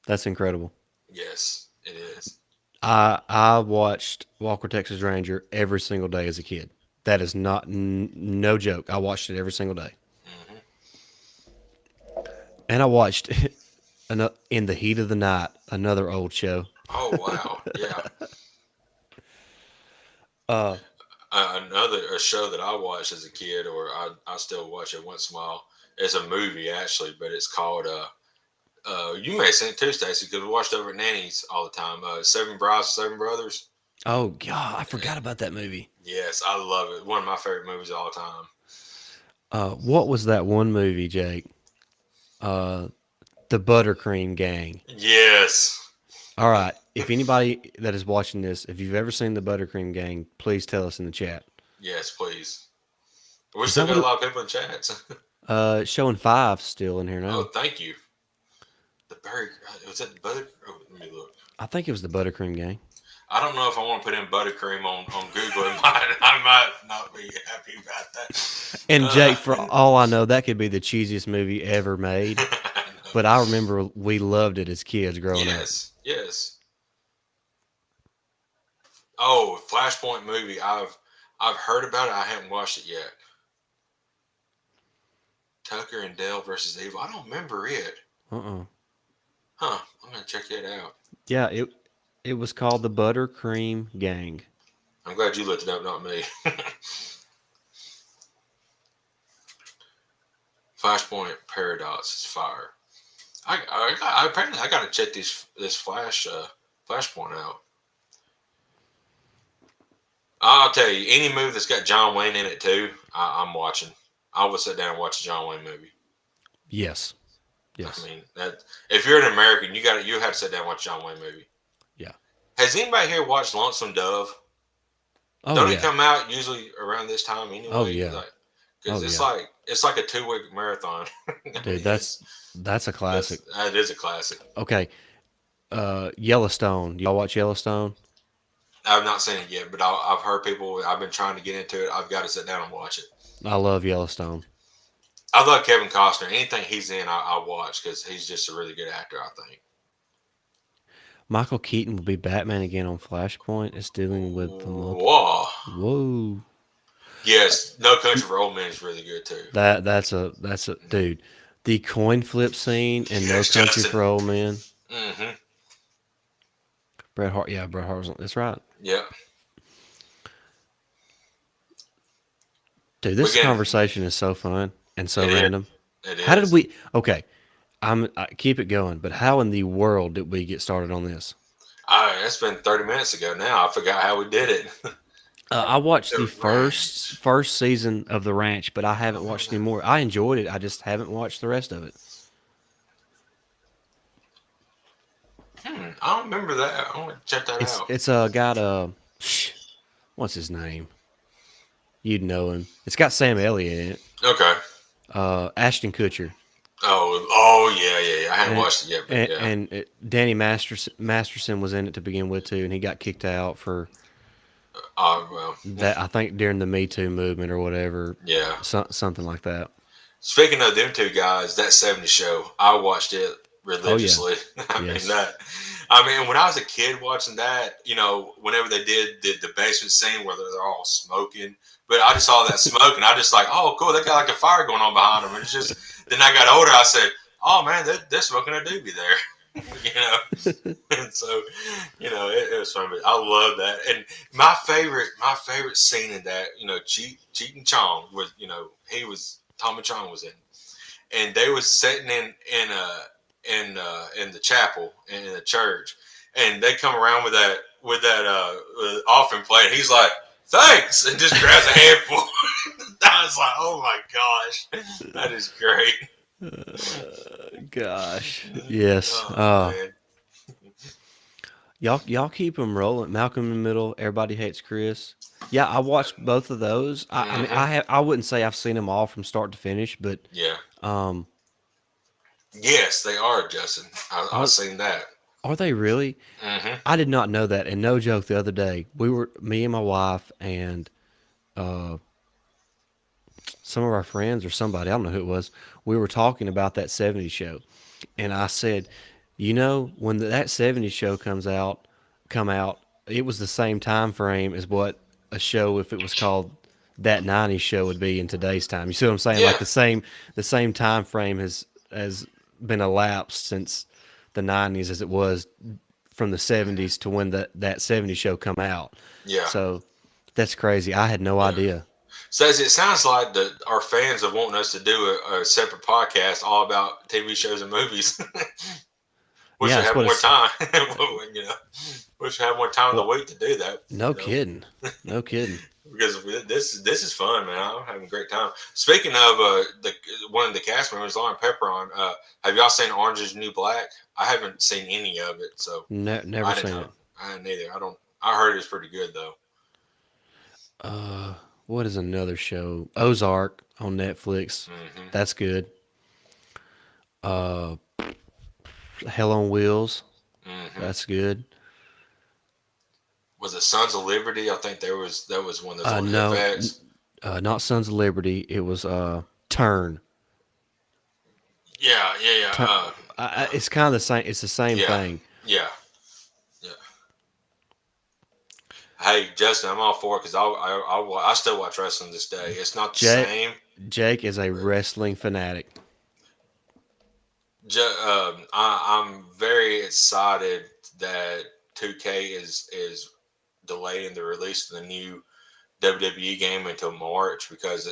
That's incredible. yes, it is. I watched Walker Texas Ranger every single day as a kid. That is not no joke. I watched it every single day, Hmm. and I watched In the Heat of the Night, another old show. Oh wow, yeah. Uh, Another a show that I watched as a kid, or I still watch it once in a while. It's a movie actually, but it's called you may have seen it too, Stacey, because we watched over at Nanny's all the time. Seven Brides, Seven Brothers. oh God, I forgot about that movie. Yes, I love it. One of my favorite movies of all time. What was that one movie, Jake? Uh, the Buttercream Gang. Yes, All right. If anybody that is watching this, if you've ever seen the Buttercream Gang, please tell us in the chat. yes, please. We Is still that got a what lot of people in chats. showing 5 still in here Oh, now. thank you. The Berry was that the butter? Oh, let me look. I think it was the Buttercream Gang. I don't know if I want to put in buttercream on Google. I might not be happy about that. And Jake, for all I know, that could be the cheesiest movie ever made. But I remember we loved it as kids growing up. Yes, yes. Oh, Flashpoint movie. I've heard about it. I haven't watched it yet. Tucker and Dale versus Evil. I don't remember it. Uh-uh. Huh. I'm gonna check that out. Yeah, it was called the Buttercream Gang. I'm glad you looked it up, not me. Flashpoint Paradox is fire. Apparently I gotta check this Flashpoint out. I'll tell you, any movie that's got John Wayne in it too, I'm watching. I will sit down and watch a John Wayne movie. Yes. Yes. I mean, that if you're an American, you have to sit down and watch a John Wayne movie. Yeah. Has anybody here watched Lonesome Dove? Oh, Don't yeah. it come out usually around this time anyway? Oh, yeah. Because Oh, it's like a 2-week marathon. Dude, that's a classic. That is a classic. Okay. Yellowstone. Y'all watch Yellowstone? I've not seen it yet, but I've heard people. I've been trying to get into it. I've got to sit down and watch it. I love Yellowstone. I love Kevin Costner. Anything he's in, I watch because he's just a really good actor. I think. Michael Keaton will be Batman again on Flashpoint. It's dealing with the Whoa. Whoa. Yes, No Country for Old Men is really good too. That's a dude. The coin flip scene in No Yes, Country Justin. for Old Men. Mm-hmm. Bret Hart. Yeah, Bret Hart was. That's right. Yeah. Dude, this We're getting conversation is so fun and so it is. random. It How did is. we? Okay, I keep it going. But how in the world did we get started on this? It's been 30 minutes ago now. I forgot how we did it. I watched the The Ranch. first season of The Ranch, but I haven't watched any more. I enjoyed it. I just haven't watched the rest of it. I don't remember that. I want to check that out. It's got what's his name? You'd know him. It's got Sam Elliott in it. Okay. Ashton Kutcher. Oh, yeah. I haven't And, watched it yet, but yeah. Danny Masterson was in it to begin with too, and he got kicked out for Well, that. I think during the Me Too movement or whatever, yeah. something like that. Speaking of them two guys, that 70s show, I watched it religiously. Yes. I mean, when I was a kid watching that, whenever they did the basement scene where they're all smoking, but I just saw that smoke and I just like, oh, cool, they got like a fire going on behind them. And it's just, then I got older, I said, oh man, they're smoking a doobie there. And so, it was fun. But I love that. And my favorite scene in that, Cheech and Chong was, Tommy Chong was in, and they was sitting in the chapel in the church, and they come around with that offering plate. And he's like, "Thanks," and just grabs a handful. I was like, "Oh my gosh, that is great." Gosh, yes. Man. Y'all keep them rolling. Malcolm in the Middle. Everybody Hates Chris. Yeah, I watched both of those. I mean, I wouldn't say I've seen them all from start to finish, but Yeah. um, Yes, they are, Justin. I've seen that. are they really? Mm-hmm. I did not know that. And no joke, the other day me and my wife and some of our friends or somebody, I don't know who it was, we were talking about that 70s show. And I said, when that 70s show come out, it was the same time frame as what a show, if it was called That 90s Show, would be in today's time. You see what I'm saying? Yeah. Like the same time frame has been elapsed since the 90s as it was from the 70s to when that 70s show come out. Yeah. So that's crazy. I had no idea. Says it sounds like our fans are wanting us to do a separate podcast all about TV shows and movies. We Yeah, should that's have what more it's- time. We should have more time in the week to do that. No kidding. No kidding. Because this is fun, man. I'm having a great time. Speaking of one of the cast members, Lauren Pepperon, have y'all seen Orange Is the New Black? I haven't seen any of it, so Never I seen didn't it. know. I didn't either. I heard it was pretty good though. What is another show? Ozark on Netflix. Mm-hmm. That's good. Hell on Wheels. Mm-hmm. That's good. Was it Sons of Liberty? I think that was one that's on No, FX. Not Sons of Liberty. It was Turn. Yeah. It's kind of the same. It's the same Yeah. thing. Yeah. Hey, Justin, I'm all for it because I still watch wrestling this day. It's not the same. Jake is a wrestling fanatic. I'm very excited that 2K is delaying the release of the new WWE game until March because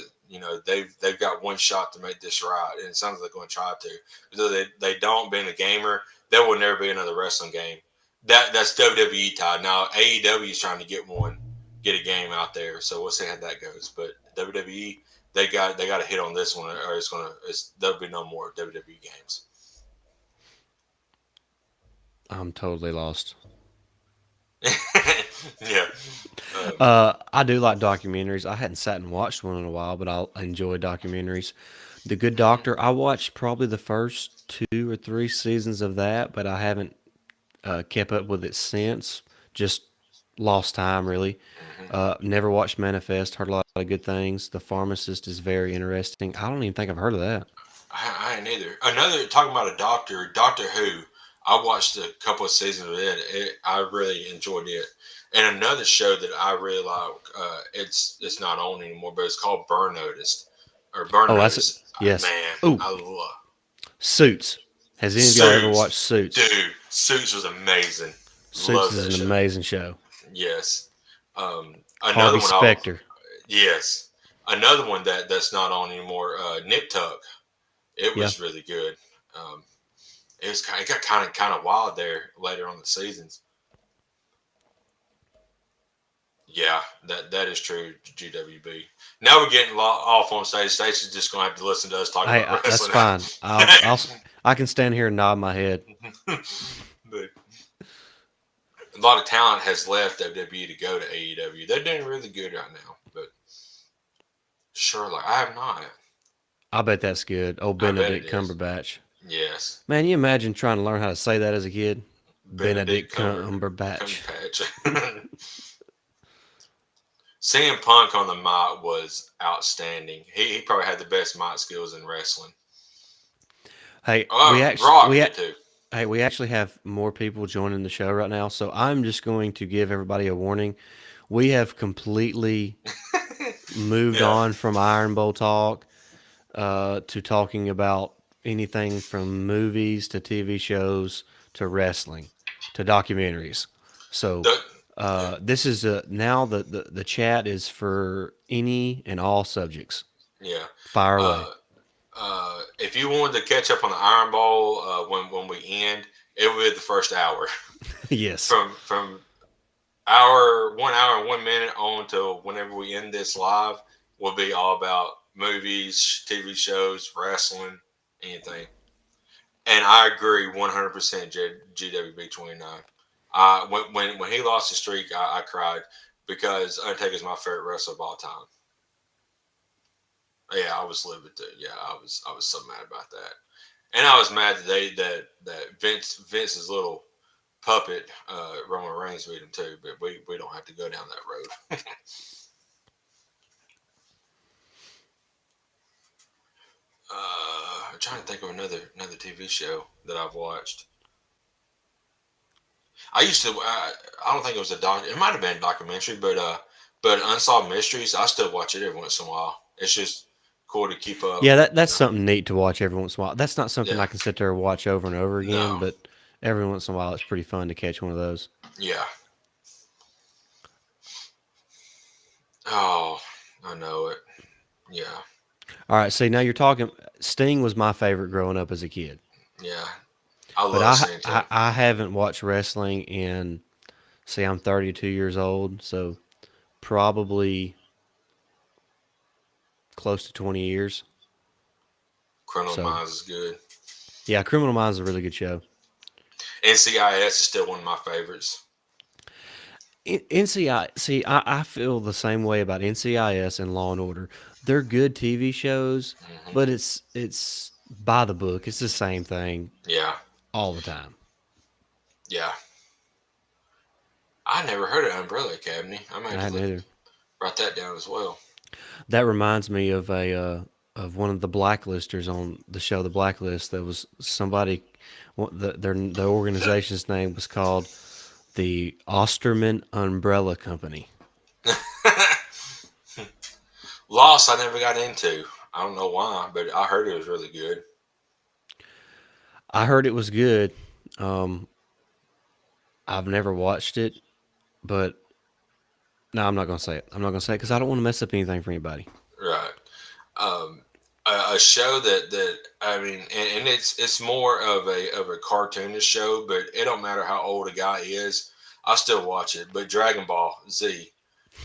they've got one shot to make this right, and it sounds like they're going to try to. Because they don't, being a gamer, there will never be another wrestling game. That's WWE tied. Now AEW is trying to get a game out there, so we'll see how that goes. But WWE, they got to hit on this one, or there'll be no more WWE games. I'm totally lost. Yeah. I do like documentaries. I hadn't sat and watched one in a while, but I enjoy documentaries. The Good Doctor, I watched probably the first 2 or 3 seasons of that, but I haven't kept up with it since. Just lost time, really. Hmm. Never watched Manifest. Heard a lot of good things. The Pharmacist is very interesting. I don't even think I've heard of that. I ain't either. Another talking about a doctor, Doctor Who. I watched a couple of seasons of I really enjoyed it. And another show that I really like, it's not on anymore, but it's called Burn Noticed or Burn Oh, that's it. Noticed. Yes. Man, Ooh, I love Suits. Has any of y'all ever watched Suits, Suits? dude. Suits was amazing. Suits Love is that an show. amazing show. Yes. Another Harvey one. Specter. Yes. Another one that's not on anymore. Nip Tuck. It Yeah. was really good. Um, it got kind of wild there later on the seasons. Yeah, that is true. GWB. Now we're getting off on stage. Stacey's just gonna have to listen to us talk Hey, about that's wrestling. fine. I can stand here and nod my head. But a lot of talent has left WWE to go to AEW. They're doing really good right now. But Sherlock, I have not. I bet that's good. Old I bet it Benedict is. Cumberbatch. Yes, Man, you imagine trying to learn how to say that as a kid? Benedict Benedict Cumberbatch. Cumberbatch. CM Punk on the mic was outstanding. He probably had the best mic skills in wrestling. Hey, Rock did too. we actually have more people joining the show right now, so I'm just going to give everybody a warning. We have completely moved Yeah. on from Iron Bowl talk to talking about anything from movies to TV shows to wrestling to documentaries. So The, yeah. this is now the chat is for any and all subjects. Yeah. Fire away. Uh, if you wanted to catch up on the Iron Bowl when we end, it would be the first hour. Yes. From hour 1 hour and 1 minute on till whenever we end this live will be all about movies, TV shows, wrestling, anything. And I agree 100% GWB 29. When he lost the streak, I cried because Undertaker's my favorite wrestler of all time. Yeah, I was livid too. Yeah, I was so mad about that, and I was mad today that Vince's little puppet Roman Reigns beat him too. But we don't have to go down that road. I'm trying to think of another TV show that I've watched. I used to. I don't think it was a doc. It might have been a documentary, but Unsolved Mysteries. I still watch it every once in a while. It's just cool to keep up. Yeah, that's You know? something neat to watch every once in a while. That's not something Yeah. I can sit there and watch over and over again, No. but every once in a while it's pretty fun to catch one of those. Yeah. Oh, I know it. Yeah. All right, see now you're talking. Sting was my favorite growing up as a kid, Yeah. I but love seeing too. I haven't watched wrestling in. See, I'm 32 years old, so probably close to 20 years. Criminal So Minds is good. yeah, Criminal Minds is a really good show. NCIS is still one of my favorites. NCI, see, I feel the same way about NCIS and Law and Order. They're good TV shows, Hmm. but it's by the book. It's the same thing Yeah. all the time. Yeah. I never heard of Umbrella Academy. I might I have to hadn't either. write that down as well. That reminds me of a of one of the blacklisters on the show The Blacklist. There was somebody. The organization's name was called the Osterman Umbrella Company. Lost, I never got into. I don't know why, but I heard it was really good. I heard it was good. Um, I've never watched it, but no, I'm not gonna say it. I'm not gonna say it because I don't want to mess up anything for anybody. Right. Um, a show that I mean, and it's more of a cartoonish show, but it don't matter how old a guy is, I still watch it. But Dragon Ball Z,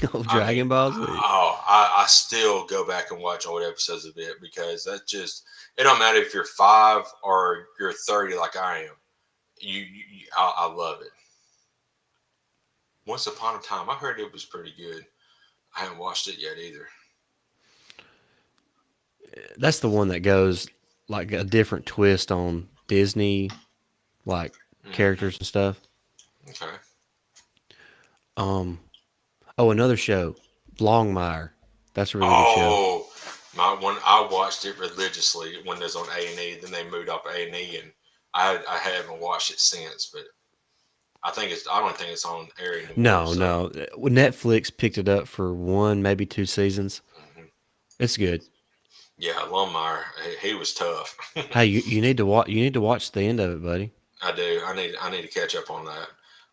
Oh, I mean, Dragon Ball Z. I still go back and watch old episodes of it because that just it don't matter if you're 5 or you're 30 like I am. I love it. Once upon a time, I heard it was pretty good. I haven't watched it yet either. That's the one that goes like a different twist on Disney, like characters and stuff. Okay. Um, oh, another show, Longmire. That's a really good show. Oh, my one. I watched it religiously when it was on A&E. Then they moved off A&E, and I haven't watched it since. But I don't think it's on air anymore. No, So no. Netflix picked it up for one, maybe two seasons. mhm. It's good. Yeah, Longmire, he was tough. Hey, you need to watch. You need to watch the end of it, buddy. I do. I need to catch up on that.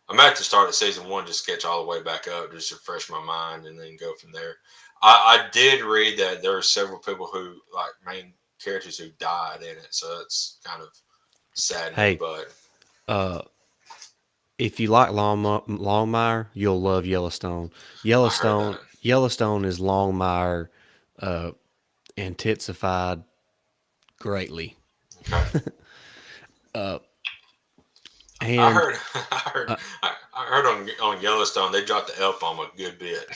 I'm at the start of season one, just catch all the way back up, just refresh my mind, and then go from there. I did read that there are several people who like main characters who died in it, so that's kind of saddening. Hey, But uh, if you like Longmire, you'll love Yellowstone. I heard that. Yellowstone is Longmire uh, intensified greatly. Okay. I And heard. I heard on Yellowstone they dropped the L bomb a good bit.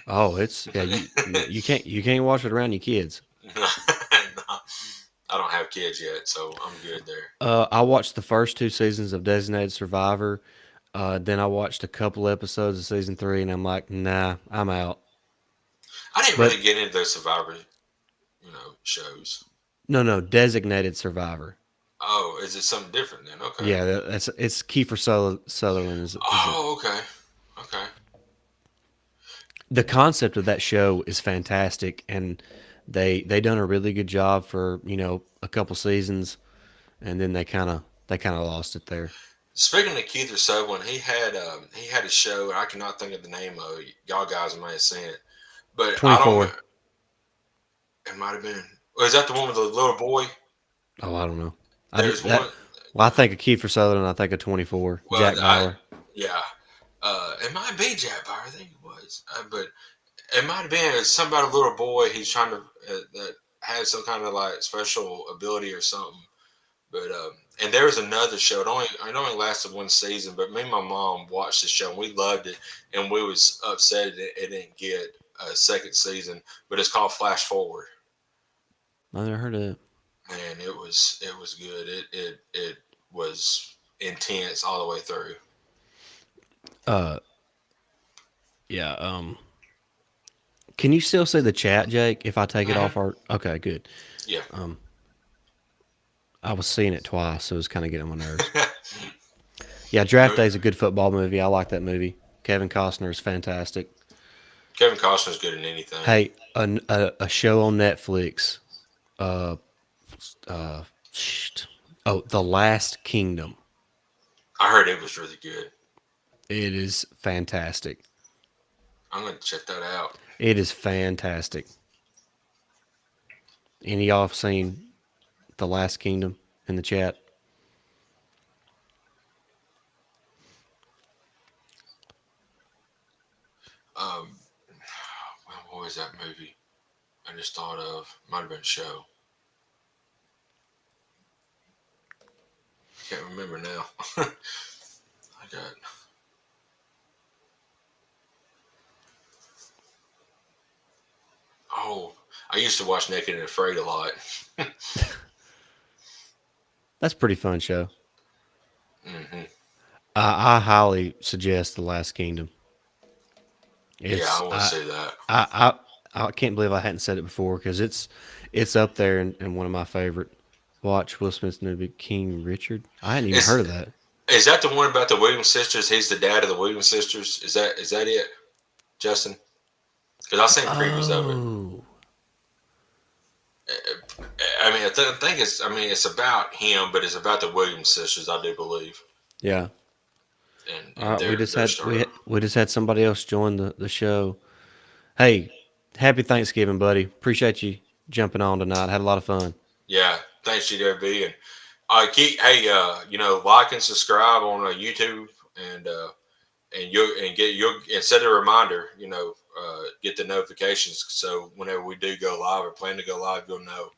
oh, it's yeah. You can't watch it around your kids. No, I don't have kids yet, so I'm good there. I watched the first two seasons of Designated Survivor. Then I watched a couple episodes of season three, and I'm like, nah, I'm out. I didn't But really get into those Survivor, shows. no, Designated Survivor. Oh, is it something different then? Okay. Yeah, that's it's Kiefer Sutherland is it. Oh, okay. Okay. The concept of that show is fantastic, and they done a really good job for a couple seasons, and then they kind of lost it there. Speaking of Keith Sutherland, he had a show, and I cannot think of the name of it. Y'all guys might have seen it, but I don't. 24. It might have been. Was that the one with the little boy? Oh, I don't know. I did There's that. one. Well, I think of Kiefer Sutherland. I think of 24. Well, Jack Bauer. yeah. It might be Jack Bauer. I think it was, but it might have been something about a little boy. He's trying to that has some kind of like special ability or something. But and there was another show. It only lasted one season, but me and my mom watched the show and we loved it, and we was upset it didn't get a second season. But it's called Flash Forward, I never heard of it. and it was good. It was intense all the way through. Uh, yeah. Can you still see the chat, Jake? If I take it Hmm. off our, okay, good. Yeah. Um, I was seeing it twice, so it was kind of getting on my nerves. Yeah, Draft Day is a good football movie. I like that movie. Kevin Costner is fantastic. Kevin Costner's good in anything. Hey, a show on Netflix. Uh, uh, The Last Kingdom. I heard it was really good. It is fantastic. I'm gonna check that out. It is fantastic. Any of y'all have seen The Last Kingdom in the chat? Um, what was that movie? I just thought of. Might have been a show. Can't remember now. I got. Oh, I used to watch Naked and Afraid a lot. That's a pretty fun show. Hmm. I highly suggest The Last Kingdom. Yeah, It's I want to see that. I I can't believe I hadn't said it before because it's up there in one of my favorite. Watch Will Smith's movie King Richard. I hadn't even Is heard of that. is that the one about the Williams sisters? He's the dad of the Williams sisters. Is that it, Justin? Because I've seen previews of it. Oh, I mean, I think it's. I mean, it's about him, but it's about the Williams sisters. I do believe, yeah. All and right, we just their had story. we just had somebody else join the show. Hey, happy Thanksgiving, buddy. Appreciate you jumping on tonight. Had a lot of fun. Yeah, thanks GWB, and keep like and subscribe on YouTube, and get your and set a reminder. Get the notifications so whenever we do go live or plan to go live, you'll know.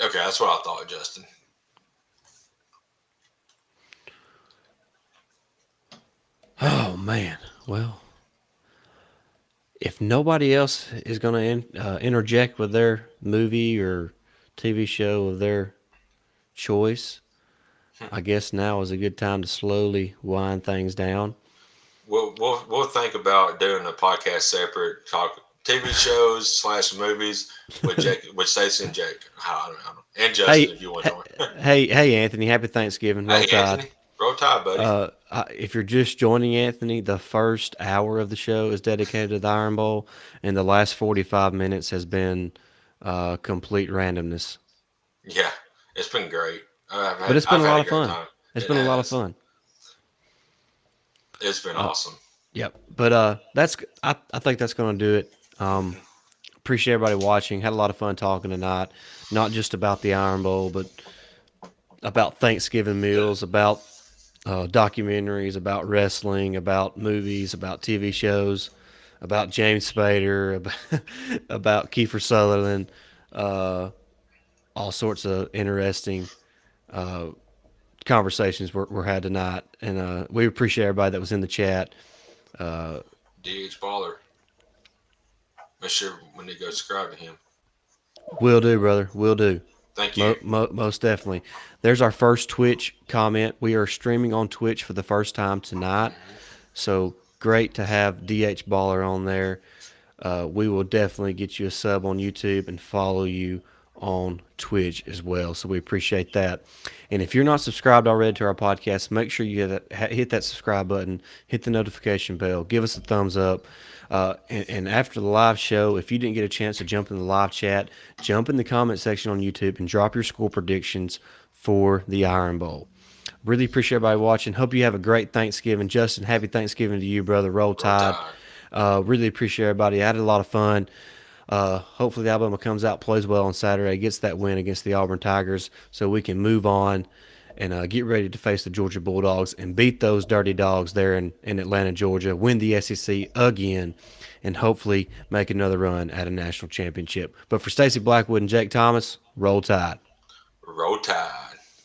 Okay, that's what I thought, Justin. Oh man. Well, if nobody else is going to interject with their movie or TV show of their choice, I guess now is a good time to slowly wind things down. We'll think about doing a podcast separate, talk TV shows slash movies with Stacey and Jake. I don't know. And Justin Hey, if you want to join. hey, Anthony! Happy Thanksgiving. Roll Hey Tide. Anthony, roll tide, buddy. If you're just joining Anthony, the first hour of the show is dedicated to the Iron Bowl, and the last 45 minutes has been complete randomness. Yeah, it's been great. But it's been I've a had lot a of great fun. time. It's It been a lot of has. fun. It's been awesome. Yep. But I think that's going to do it. Appreciate everybody watching. Had a lot of fun talking tonight, not just about the Iron Bowl, but about Thanksgiving meals, about documentaries, about wrestling, about movies, about TV shows, about James Spader, about Kiefer Sutherland, all sorts of interesting conversations were had tonight. And we appreciate everybody that was in the chat. DH Baller. Make sure when you go subscribe to him. Will do, brother. Will do. Thank you. Most definitely. There's our first Twitch comment. We are streaming on Twitch for the first time tonight. So great to have DH Baller on there. We will definitely get you a sub on YouTube and follow you on Twitch as well. So we appreciate that. And if you're not subscribed already to our podcast, make sure you hit that subscribe button, hit the notification bell, give us a thumbs up. And after the live show, if you didn't get a chance to jump in the live chat, jump in the comment section on YouTube and drop your score predictions for the Iron Bowl. Really appreciate everybody watching. Hope you have a great Thanksgiving. Justin, happy Thanksgiving to you, brother. Roll Tide. Really appreciate everybody. I had a lot of fun. Hopefully the Alabama comes out, plays well on Saturday, gets that win against the Auburn Tigers so we can move on and get ready to face the Georgia Bulldogs and beat those dirty dogs there in Atlanta, Georgia, win the SEC again, and hopefully make another run at a national championship. But for Stacey Blackwood and Jake Thomas, roll Tide. Roll Tide.